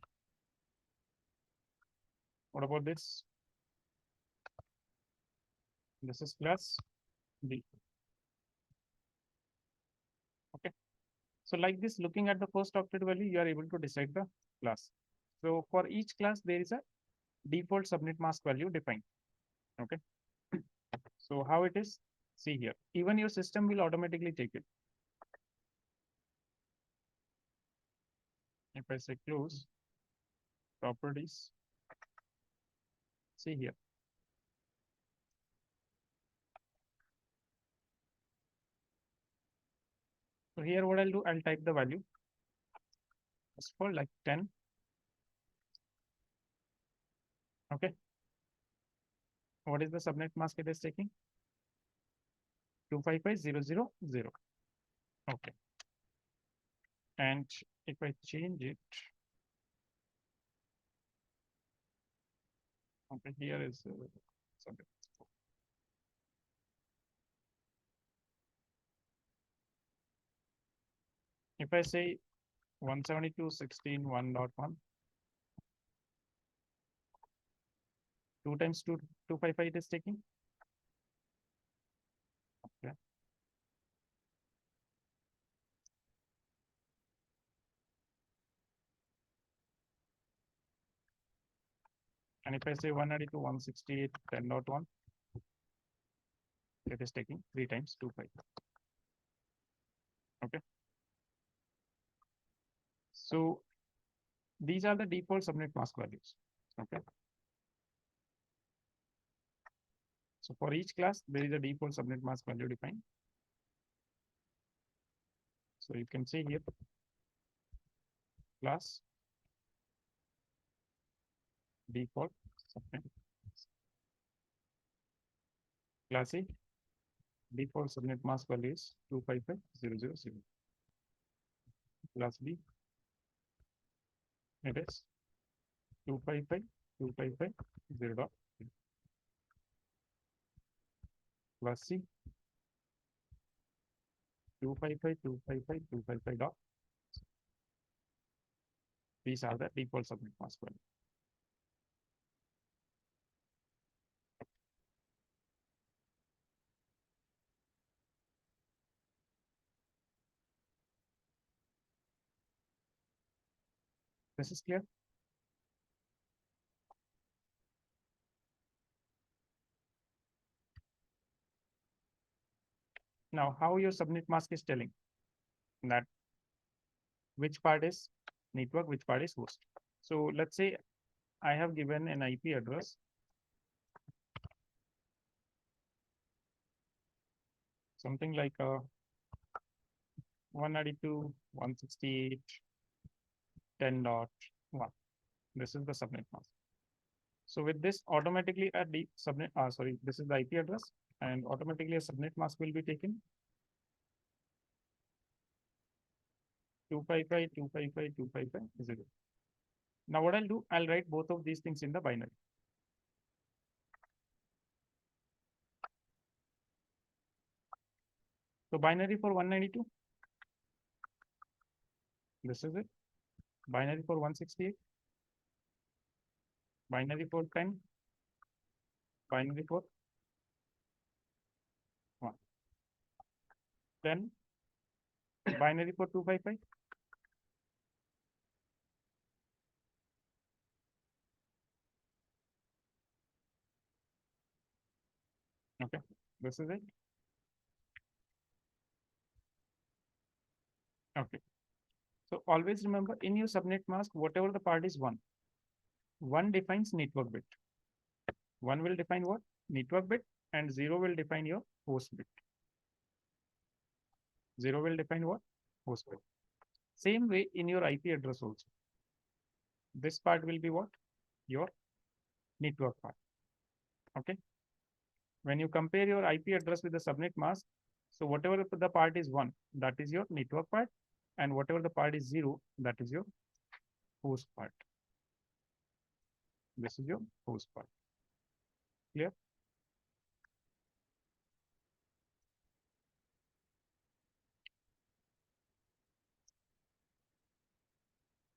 what about this? This is class D. Okay. So like this, looking at the first octet value, you are able to decide the class. So for each class, there is a default subnet mask value defined. Okay. So how it is? See here. Even your system will automatically take it. If I say close properties, see here. So here what I'll do, I'll type the value. First of all, like 10. Okay. What is the subnet mask it is taking? 255.0.0.0. Okay. And if I change it, okay, here is subnet. If I say 172.16.1.1, 2 times 255 it is taking. Okay. And if I say 192.168.10.1, it is taking 3 times 255. Okay. So these are the default subnet mask values. Okay. So for each class, there is a default subnet mask value defined. So you can see here class default subnet class A default subnet mask value is 255.0.0.0. Class B, it is 255.255.0. Class C 255.255.255. These are the default subnet mask value. This is clear. Now, how your subnet mask is telling that which part is network, which part is host. So let's say I have given an IP address something like 192.168.10.1. This is the subnet mask. So with this, automatically a deep subnet, sorry, this is the IP address, and automatically a subnet mask will be taken. 255.255.255.0. Now what I'll do, I'll write both of these things in the binary. So binary for 192, this is it. Binary for 168, binary for 10, binary for 1. Then binary for 255. Okay, this is it. Okay. So always remember in your subnet mask, whatever the part is one defines network bit. One will define what? Network bit, and 0 will define your host bit. 0 will define what? Host bit. Same way in your IP address also. This part will be what? Your network part. Okay. When you compare your IP address with the subnet mask, so whatever the part is 1, that is your network part, and whatever the part is 0, that is your host part. This is your host part. Clear?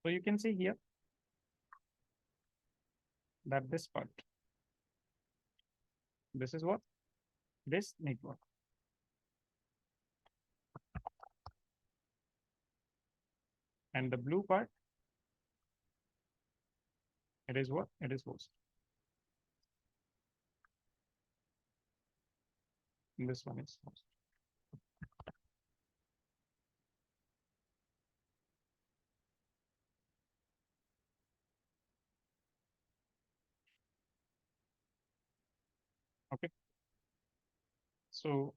So you can see here that this part, this is what? This network. And the blue part, it is what? It is host. And this one is host. Okay. So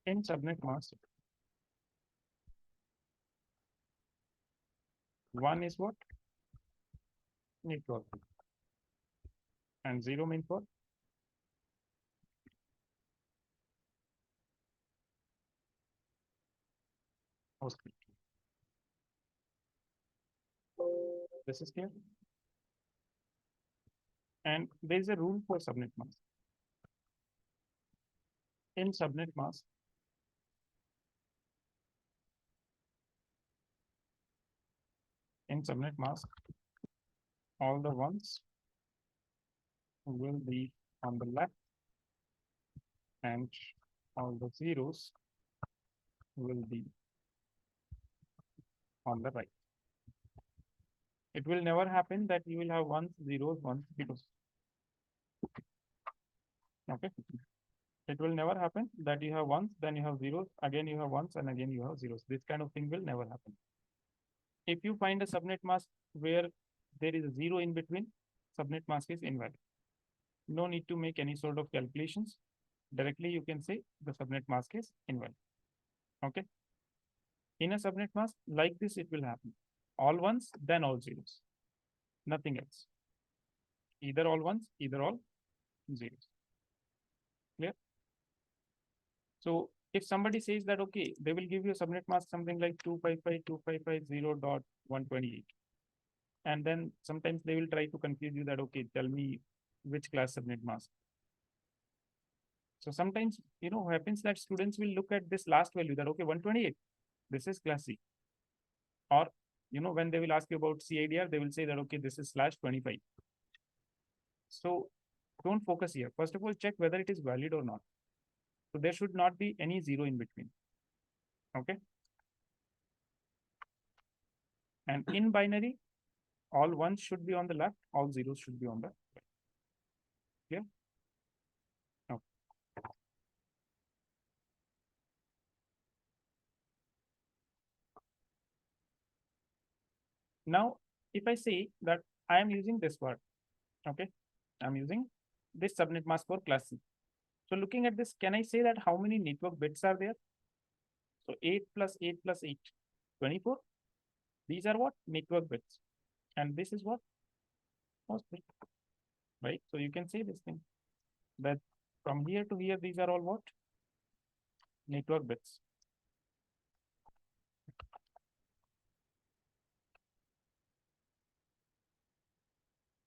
in subnet mask, one is what? Network. And zero means what? Host. This is clear. And there is a rule for subnet mask. In subnet mask, all the ones will be on the left and all the zeros will be on the right. It will never happen that you will have ones, zeros, ones, zeros. Okay. It will never happen that you have ones, then you have zeros, again you have ones, and again you have zeros. This kind of thing will never happen. If you find a subnet mask where there is a zero in between, subnet mask is invalid. No need to make any sort of calculations. Directly you can say the subnet mask is invalid. Okay. In a subnet mask, like this, it will happen. All ones, then all zeros. Nothing else. Either all ones, either all zeros. Clear? So if somebody says that, okay, they will give you a subnet mask something like 255.255.0.128. And then sometimes they will try to confuse you that, okay, tell me which class subnet mask. So sometimes, happens that students will look at this last value that, okay, 128, this is class C. Or, when they will ask you about CIDR, they will say that, okay, this is /25. So don't focus here. First of all, check whether it is valid or not. So there should not be any zero in between. Okay. And in binary, all ones should be on the left, all zeros should be on the right. Clear? Okay. Now, if I say that I am using this word, okay, I'm using this subnet mask for class C. So looking at this, can I say that how many network bits are there? So 8 plus 8 plus 8, 24. These are what? Network bits. And this is what? Host bit. Right? So you can say this thing that from here to here, these are all what? Network bits.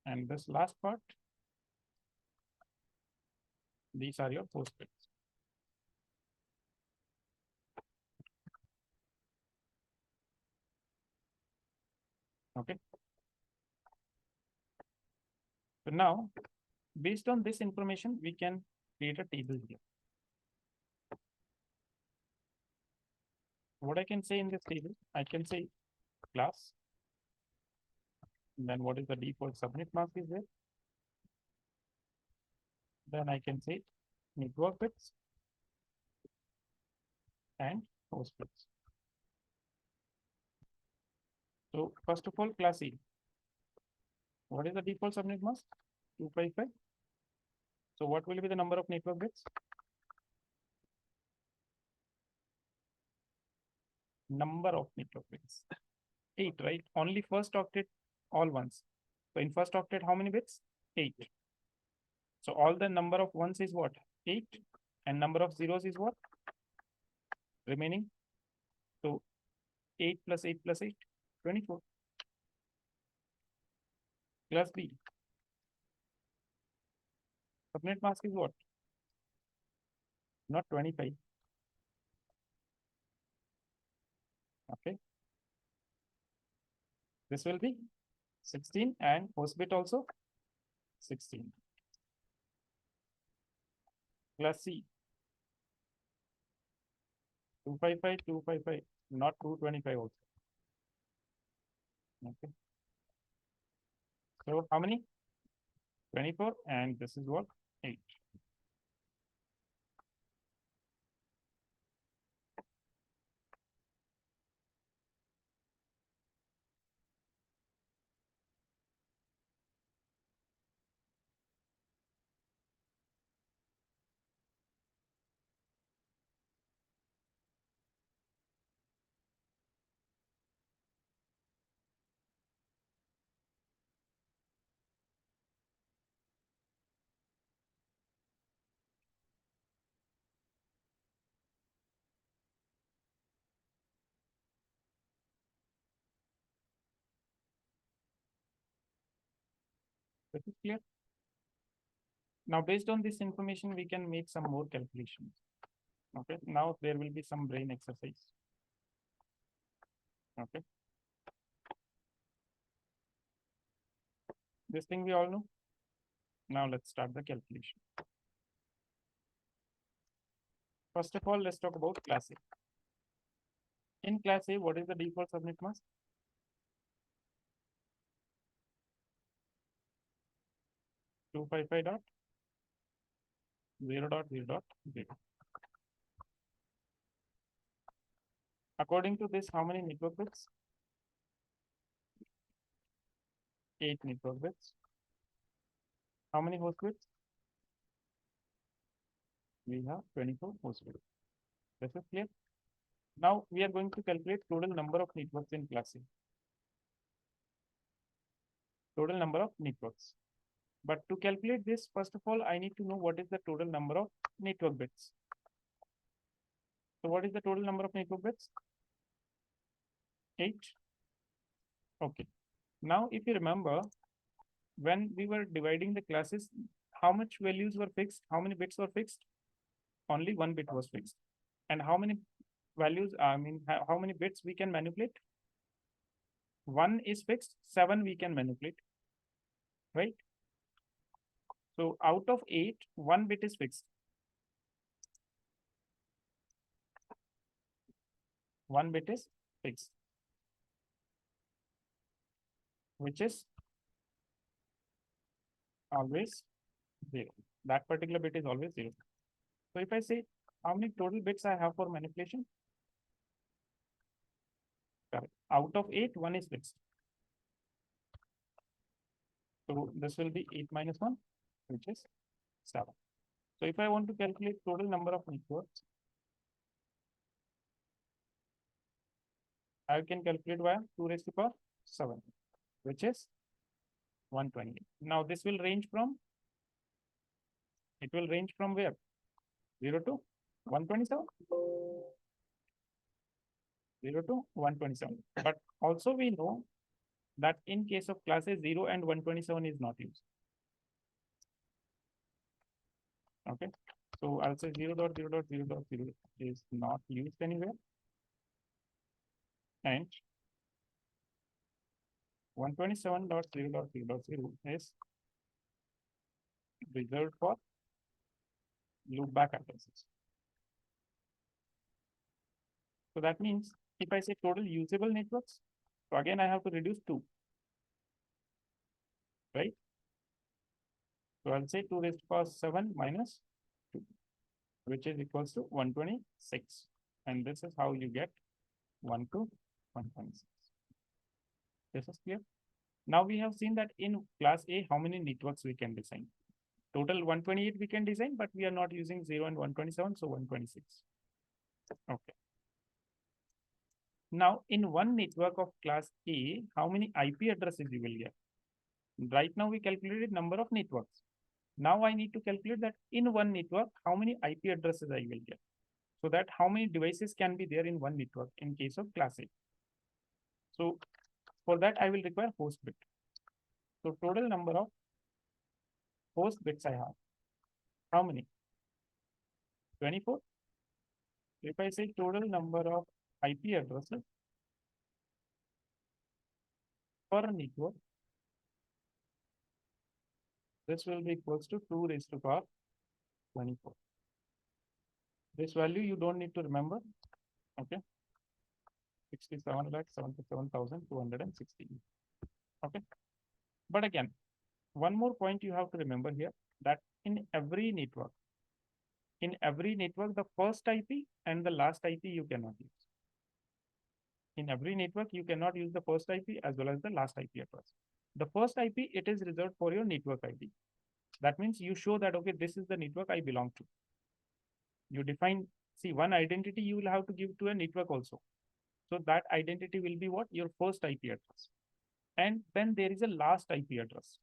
And this last part, these are your host bits. Okay. So now, based on this information, we can create a table here. What I can say in this table, I can say class. And then what is the default subnet mask is there? Then I can say network bits and host bits. So first of all, class A. What is the default subnet mask? 255. So what will be the number of network bits? Number of network bits. 8, right? Only first octet, all ones. So in first octet, how many bits? 8. So all the number of ones is what? 8. And number of zeros is what? Remaining. So 8 plus 8 plus 8, 24. Class B. Subnet mask is what? Not 25. Okay. This will be 16 and host bit also 16. Class C 255, 255, not 225 also. Okay. So how many? 24, and this is what? 8. This is clear. Now, based on this information, we can make some more calculations. Okay. Now there will be some brain exercise. Okay. This thing we all know. Now let's start the calculation. First of all, let's talk about class A. In class A, what is the default subnet mask? 255.0.0.0. According to this, how many network bits? 8 network bits. How many host bits? We have 24 host bits. This is clear. Now we are going to calculate total number of networks in class A. Total number of networks. But to calculate this, first of all, I need to know what is the total number of network bits. So what is the total number of network bits? 8. Okay. Now, if you remember, when we were dividing the classes, how much values were fixed? How many bits were fixed? Only one bit was fixed. And how many values, how many bits we can manipulate? 1 is fixed, 7 we can manipulate, right? So out of 8, 1 bit is fixed. 1 bit is fixed, which is always 0. That particular bit is always 0. So if I say how many total bits I have for manipulation, correct. Out of 8, 1 is fixed. So this will be 8 minus 1, which is 7. So if I want to calculate total number of networks, I can calculate via 2 raised to power 7, which is 128. Now this will range from, it will range from where? 0 to 127? 0 to 127. But also we know that in case of classes 0 and 127 is not used. Okay. So I'll say 0.0.0.0 is not used anywhere. And 127.0.0.0 is reserved for loopback addresses. So that means if I say total usable networks, so again I have to reduce 2, right? So I'll say 2 raised to power 7 minus 2, which is equals to 126. And this is how you get 1 to 126. This is clear. Now we have seen that in class A, how many networks we can design. Total 128 we can design, but we are not using 0 and 127, so 126. Okay. Now, in one network of class A, how many IP addresses you will get? Right now, we calculated number of networks. Now, I need to calculate that in one network, how many IP addresses I will get. So that how many devices can be there in one network in case of class A. So for that, I will require host bit. So total number of host bits I have. How many? 24. If I say total number of IP addresses, per network, this will be equals to 2 raised to power 24. This value you don't need to remember. Okay. 67,77,216. Okay. But again, one more point you have to remember here, that in every network, the first IP and the last IP you cannot use. In every network, you cannot use the first IP as well as the last IP address. The first IP, it is reserved for your network ID. That means you show that, okay, this is the network I belong to. You define, see, one identity you will have to give to a network also. So that identity will be what? Your first IP address. And then there is a last IP address.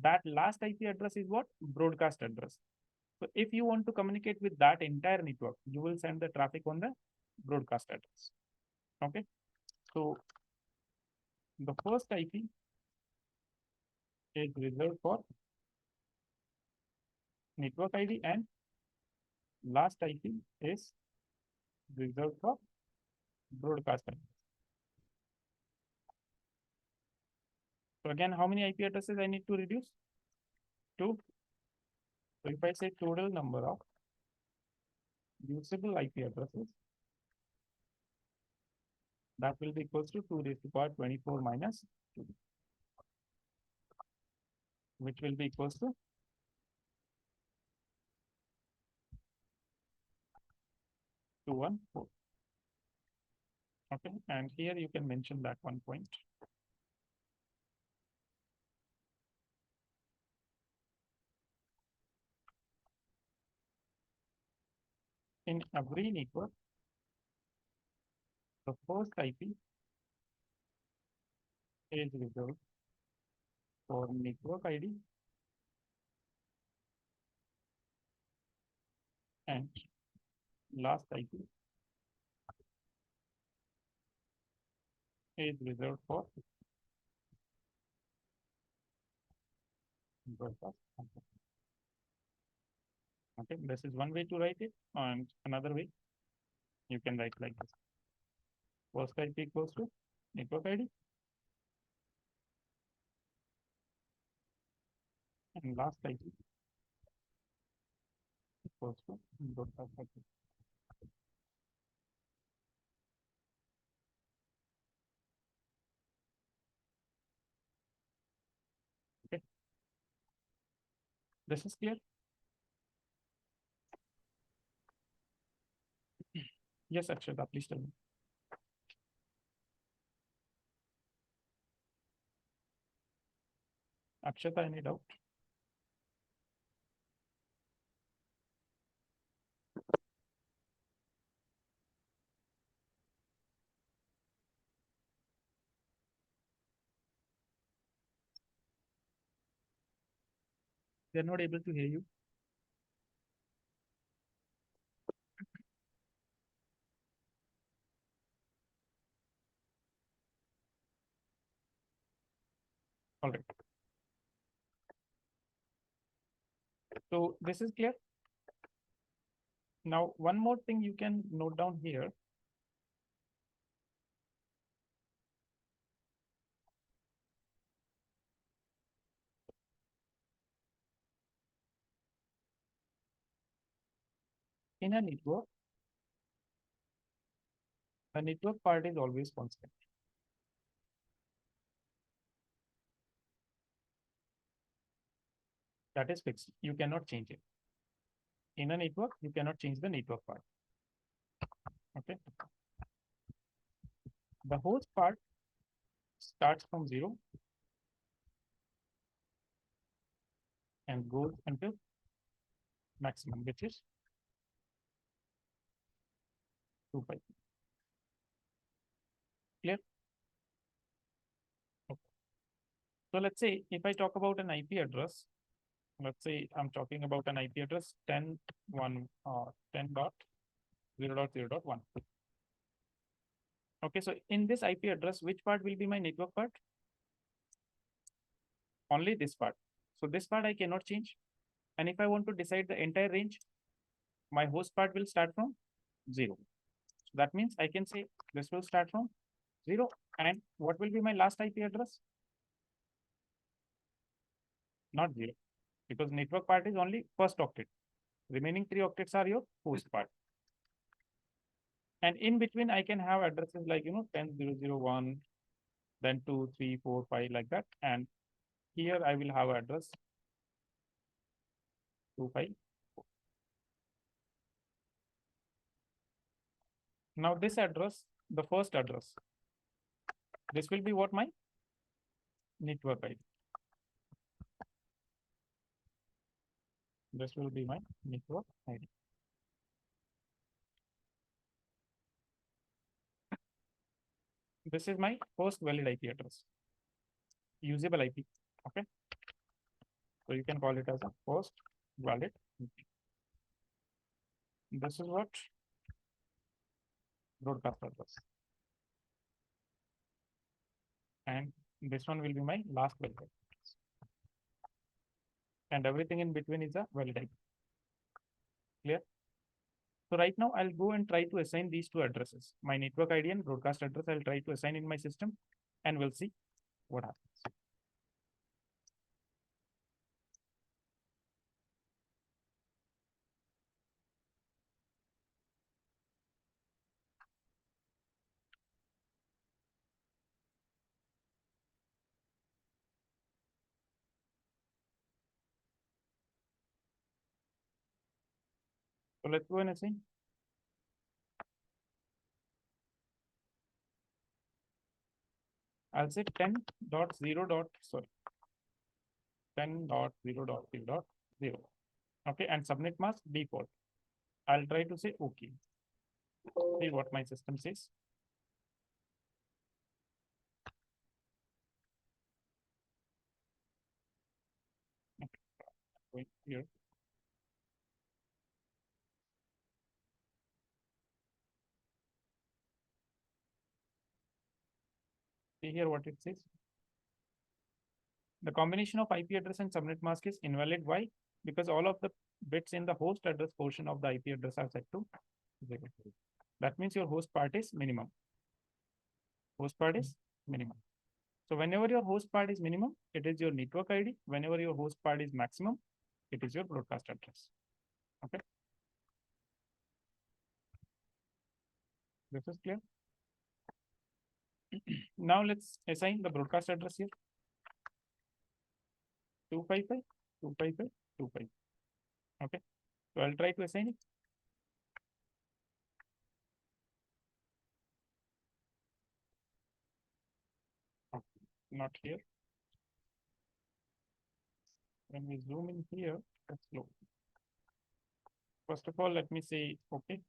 That last IP address is what? Broadcast address. So if you want to communicate with that entire network, you will send the traffic on the broadcast address. Okay. So the first IP is reserved for network ID and last IP is reserved for broadcast address. So again, how many IP addresses I need to reduce? 2. So if I say total number of usable IP addresses, that will be equals to 2 raised to power 24 minus 2, which will be equals to 214. Okay, and here you can mention that one point. In every network, the first IP is reserved for network ID and last IP is reserved for broadcast. Okay, this is one way to write it, and another way you can write like this. First IP equals to network ID and last IP equals to broadcast IP. Okay, this is clear. Yes, Akshata, please tell me. Akshata, any doubt? They're not able to hear you. All right. So this is clear. Now, one more thing you can note down here. In a network, the network part is always constant. That is fixed. You cannot change it. In a network, you cannot change the network part. Okay. The host part starts from 0 and goes until maximum, which is 2 pi. Clear? Okay. So let's say if I talk about an IP address, let's say I'm talking about an IP address 10.0.0.1. Okay, so in this IP address, which part will be my network part? Only this part. So this part I cannot change. And if I want to decide the entire range, my host part will start from 0. So that means I can say this will start from 0 And what will be my last IP address? Not 0, because network part is only first octet. Remaining 3 octets are your host part. And in between, I can have addresses like, 10.0.0.1, then 2, 3, 4, 5, like that. And here I will have address 2, 5. Now this address, the first address, this will be what my network ID. This will be my network ID. This is my first valid IP address, usable IP. Okay. So you can call it as a first valid IP. This is what broadcast address. And this one will be my last valid IP. And everything in between is a valid IP. Clear? So right now I'll go and try to assign these two addresses, my network ID and broadcast address. I'll try to assign in my system and we'll see what happens. So let's go and assign. I'll say 10.0.0.0. Okay, and subnet mask default. I'll try to say okay. See what my system says. Okay, going here. See here what it says. The combination of IP address and subnet mask is invalid. Why? Because all of the bits in the host address portion of the IP address are set to 0. That means your host part is minimum. Host part is minimum. So whenever your host part is minimum, it is your network ID. Whenever your host part is maximum, it is your broadcast address. Okay. This is clear. Now let's assign the broadcast address here. 255, 255, 25. Okay. So I'll try to assign it. Okay. Not here. When we zoom in here, that's low. First of all, let me say okay.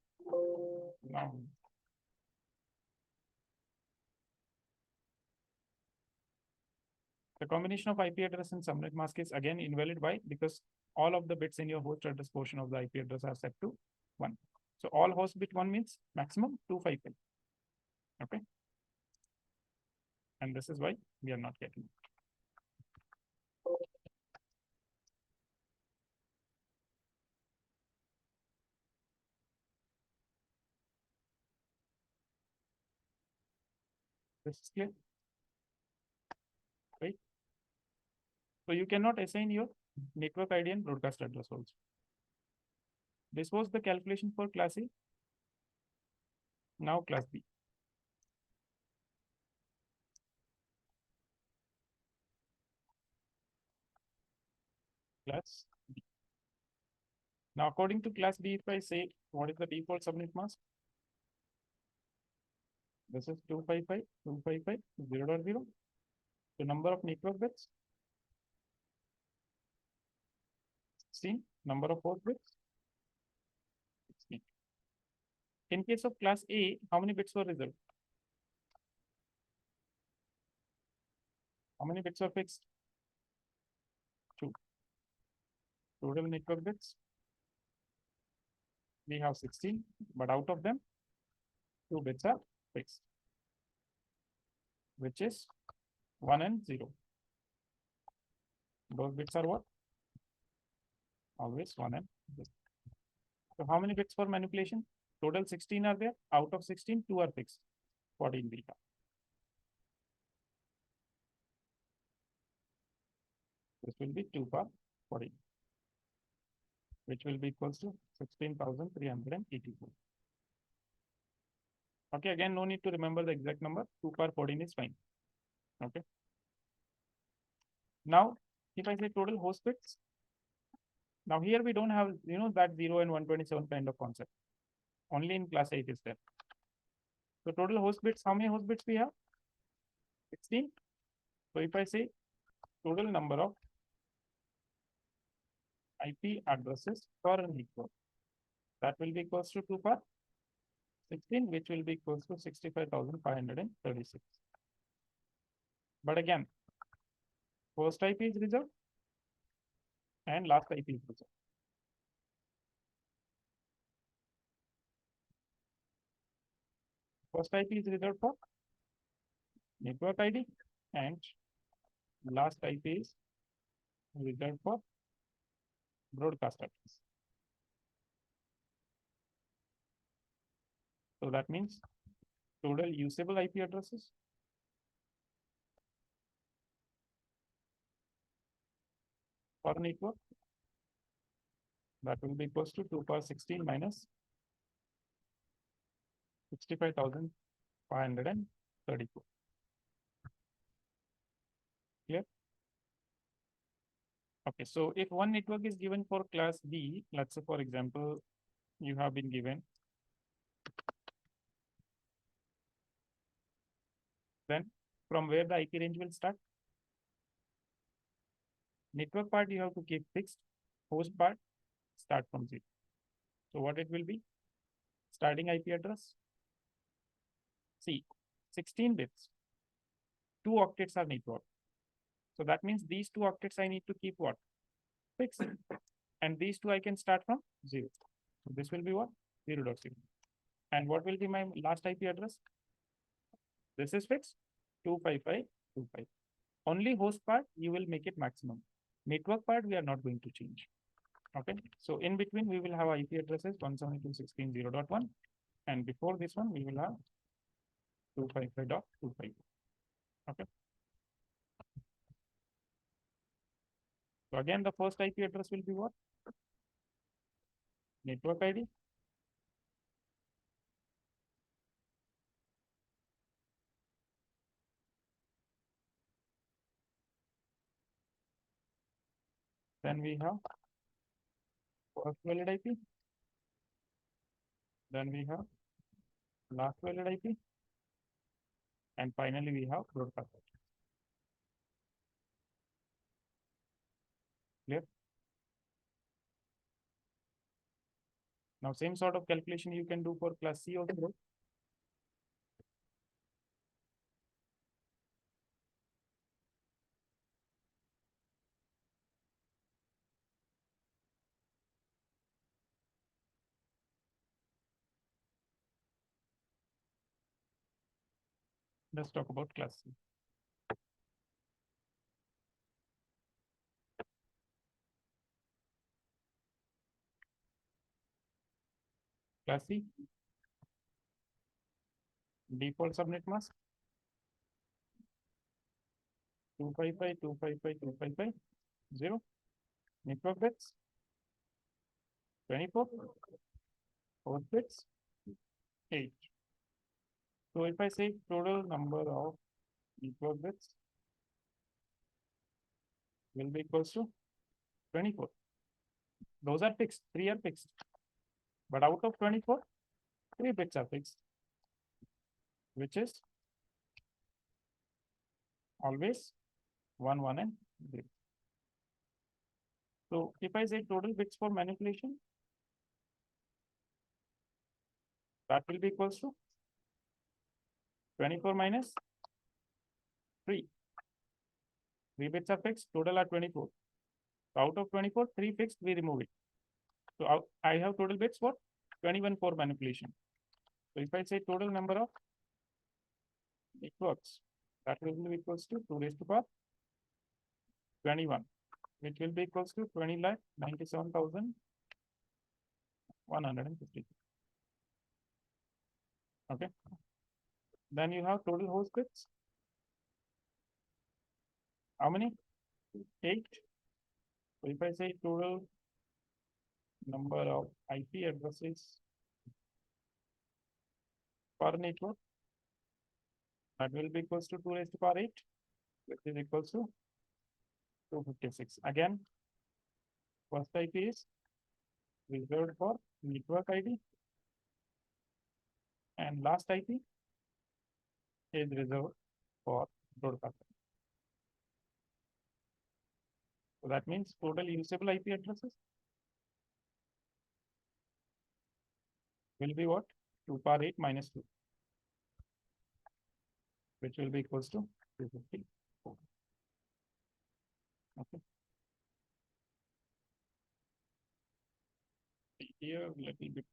Now the combination of IP address and subnet mask is again invalid. Why? Because all of the bits in your host address portion of the IP address are set to 1. So all host bit 1 means maximum 255. Okay. And this is why we are not getting it. This is clear. Right? So you cannot assign your network ID and broadcast address also. This was the calculation for class A. Now class B. Class B. Now according to class B, if I say what is the default subnet mask? This is 255, 255, 0.0. The number of network bits, 16. Number of host bits, 16. In case of class A, how many bits were reserved? How many bits are fixed? 2. Total network bits, we have 16, but out of them, 2 bits are fixed, which is 1 and 0. Those bits are what? Always 1 and 0. So how many bits for manipulation? Total 16 are there. Out of 16, 2 are fixed. 14 we have. This will be 2 power 14, which will be equals to 16,384. Okay, again, no need to remember the exact number. 2 power 14 is fine. Okay. Now, if I say total host bits, now here we don't have, that 0 and 127 kind of concept. Only in class 8 is there. So total host bits, how many host bits we have? 16. So if I say total number of IP addresses per network, that will be equals to 2 per 16, which will be equals to 65,536. But again, first IP is reserved and last IP is reserved. First IP is reserved for network ID and last IP is reserved for broadcast address. So that means total usable IP addresses per network, that will be equals to 2 power 16 minus 65,534. Clear? Okay, so if one network is given for class B, let's say for example, you have been given, then from where the IP range will start? Network part you have to keep fixed, host part start from 0. So what it will be? Starting IP address. See, 16 bits, 2 octets are network. So that means these 2 octets I need to keep what? Fixed. And these 2 I can start from 0. So this will be what? 0.0. And what will be my last IP address? This is fixed, 255.25. Only host part, you will make it maximum. Network part, we are not going to change. Okay, so in between, we will have IP addresses 172.16.0.1. And before this one, we will have 255.25. Okay. So again, the first IP address will be what? Network ID. Then we have first valid IP. Then we have last valid IP. And finally, we have broadcast IP. Clear? Now, same sort of calculation you can do for class C also. Let's talk about class C. Class C, default subnet mask 255.255.255.0. Network bits 24. Host bits 8. So if I say total number of network bits will be equals to 24. Those are fixed, 3 are fixed. But out of 24, 3 bits are fixed, which is always 1, 1, and 0. So if I say total bits for manipulation, that will be equals to 24 minus 3. 3 bits are fixed, total are 24. So out of 24, 3 fixed, we remove it. So I have total bits for 21 for manipulation. So if I say total number of networks, that will be equals to 2 raised to power 21, which will be equals to 20,97,150. Okay. Then you have total host bits. How many? 8. So if I say total number of IP addresses per network, that will be equals to 2 raised to power 8, which is equals to 256. Again, first IP is reserved for network ID, and last IP is reserved for broadcast. So that means total usable IP addresses will be what? 2 power 8 minus 2, which will be equals to 254. Okay. Here, let me be.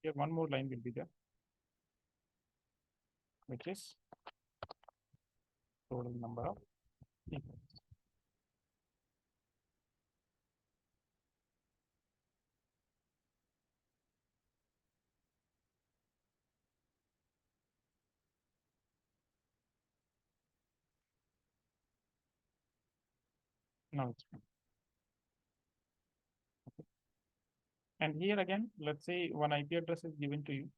Here, one more line will be there, which is total number of sequences. Now it's fine. Okay. And here again, let's say one IP address is given to you,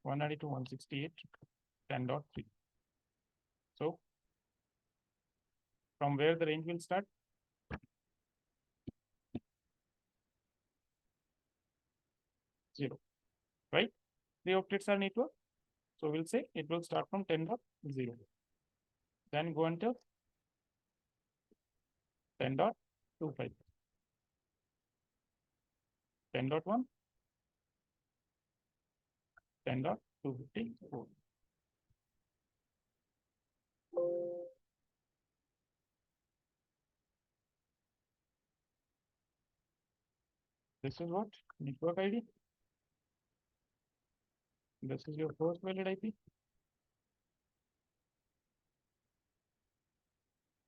192.168.10.3. So from where the range will start? 0, right? 3 octets are network. So we'll say it will start from 10.0. Then go until 10.25, 10.1, 10.254. This is what? Network ID. This is your first valid IP.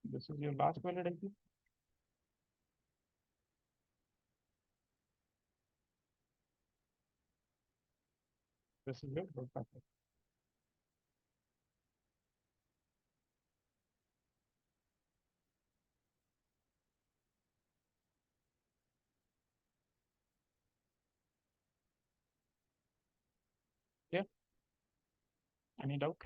This is your last valid IP. This is your broadcast IP. Yeah. Any doubt?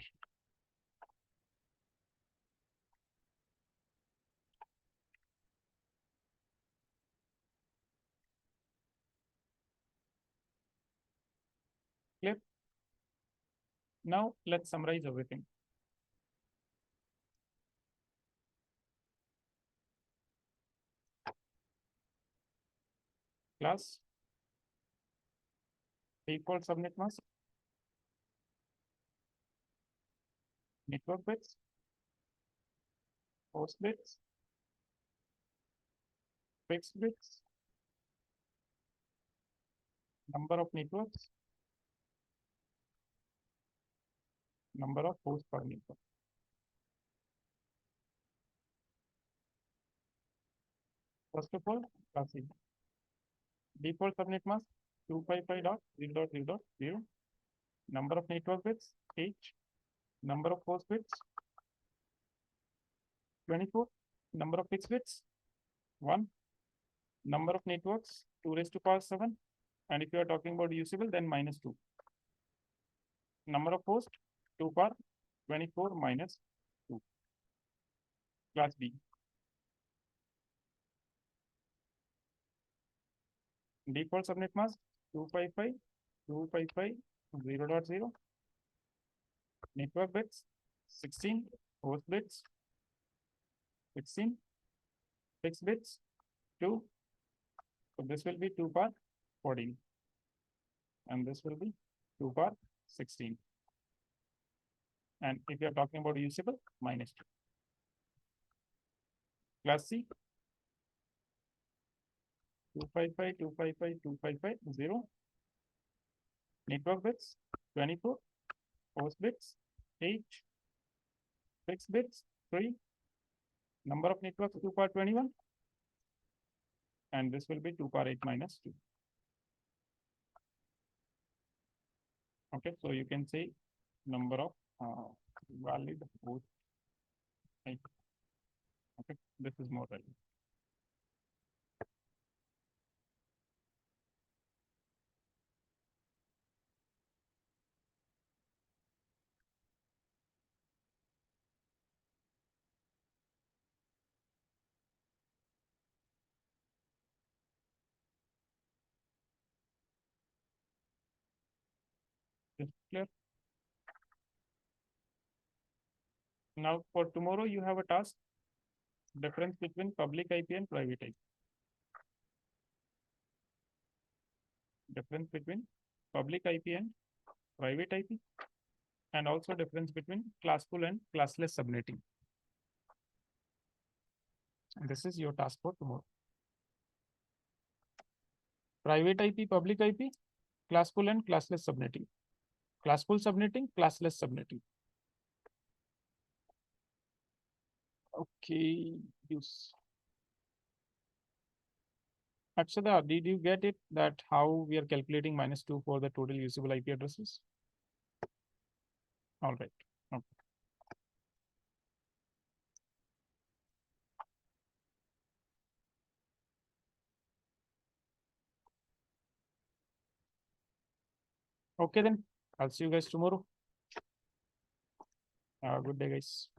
Clear? Now let's summarize everything. Class, default subnet mask, network bits, host bits, fixed bits, number of networks, number of hosts per network. First of all, class A. Default subnet mask 255.0.0.0. Number of network bits 8. Number of host bits 24. Number of fixed bits 1. Number of networks 2 raised to power 7. And if you are talking about usable, then minus 2. Number of hosts 2 power 24 minus 2. Class B. Default subnet mask 255.255.0.0. Network bits 16. Host bits 16. Fixed bits 2. So this will be 2 power 14. And this will be 2 power 16. And if you are talking about usable, minus 2. Class C 255.255.255.0. Network bits 24. Host bits 8. Fixed bits 3. Number of networks 2 power 21. And this will be 2 power 8 minus 2. Okay, so you can say number of valid host. Okay, this is more relevant. Is clear? Now for tomorrow you have a task, difference between public IP and private IP. Difference between public IP and private IP, and also difference between classful and classless subnetting. And this is your task for tomorrow. Private IP, public IP, classful and classless subnetting. Classful subnetting, classless subnetting. Okay, use. Akshada, did you get it that how we are calculating -2 for the total usable IP addresses? All right. Okay. Okay, then I'll see you guys tomorrow. Good day, guys.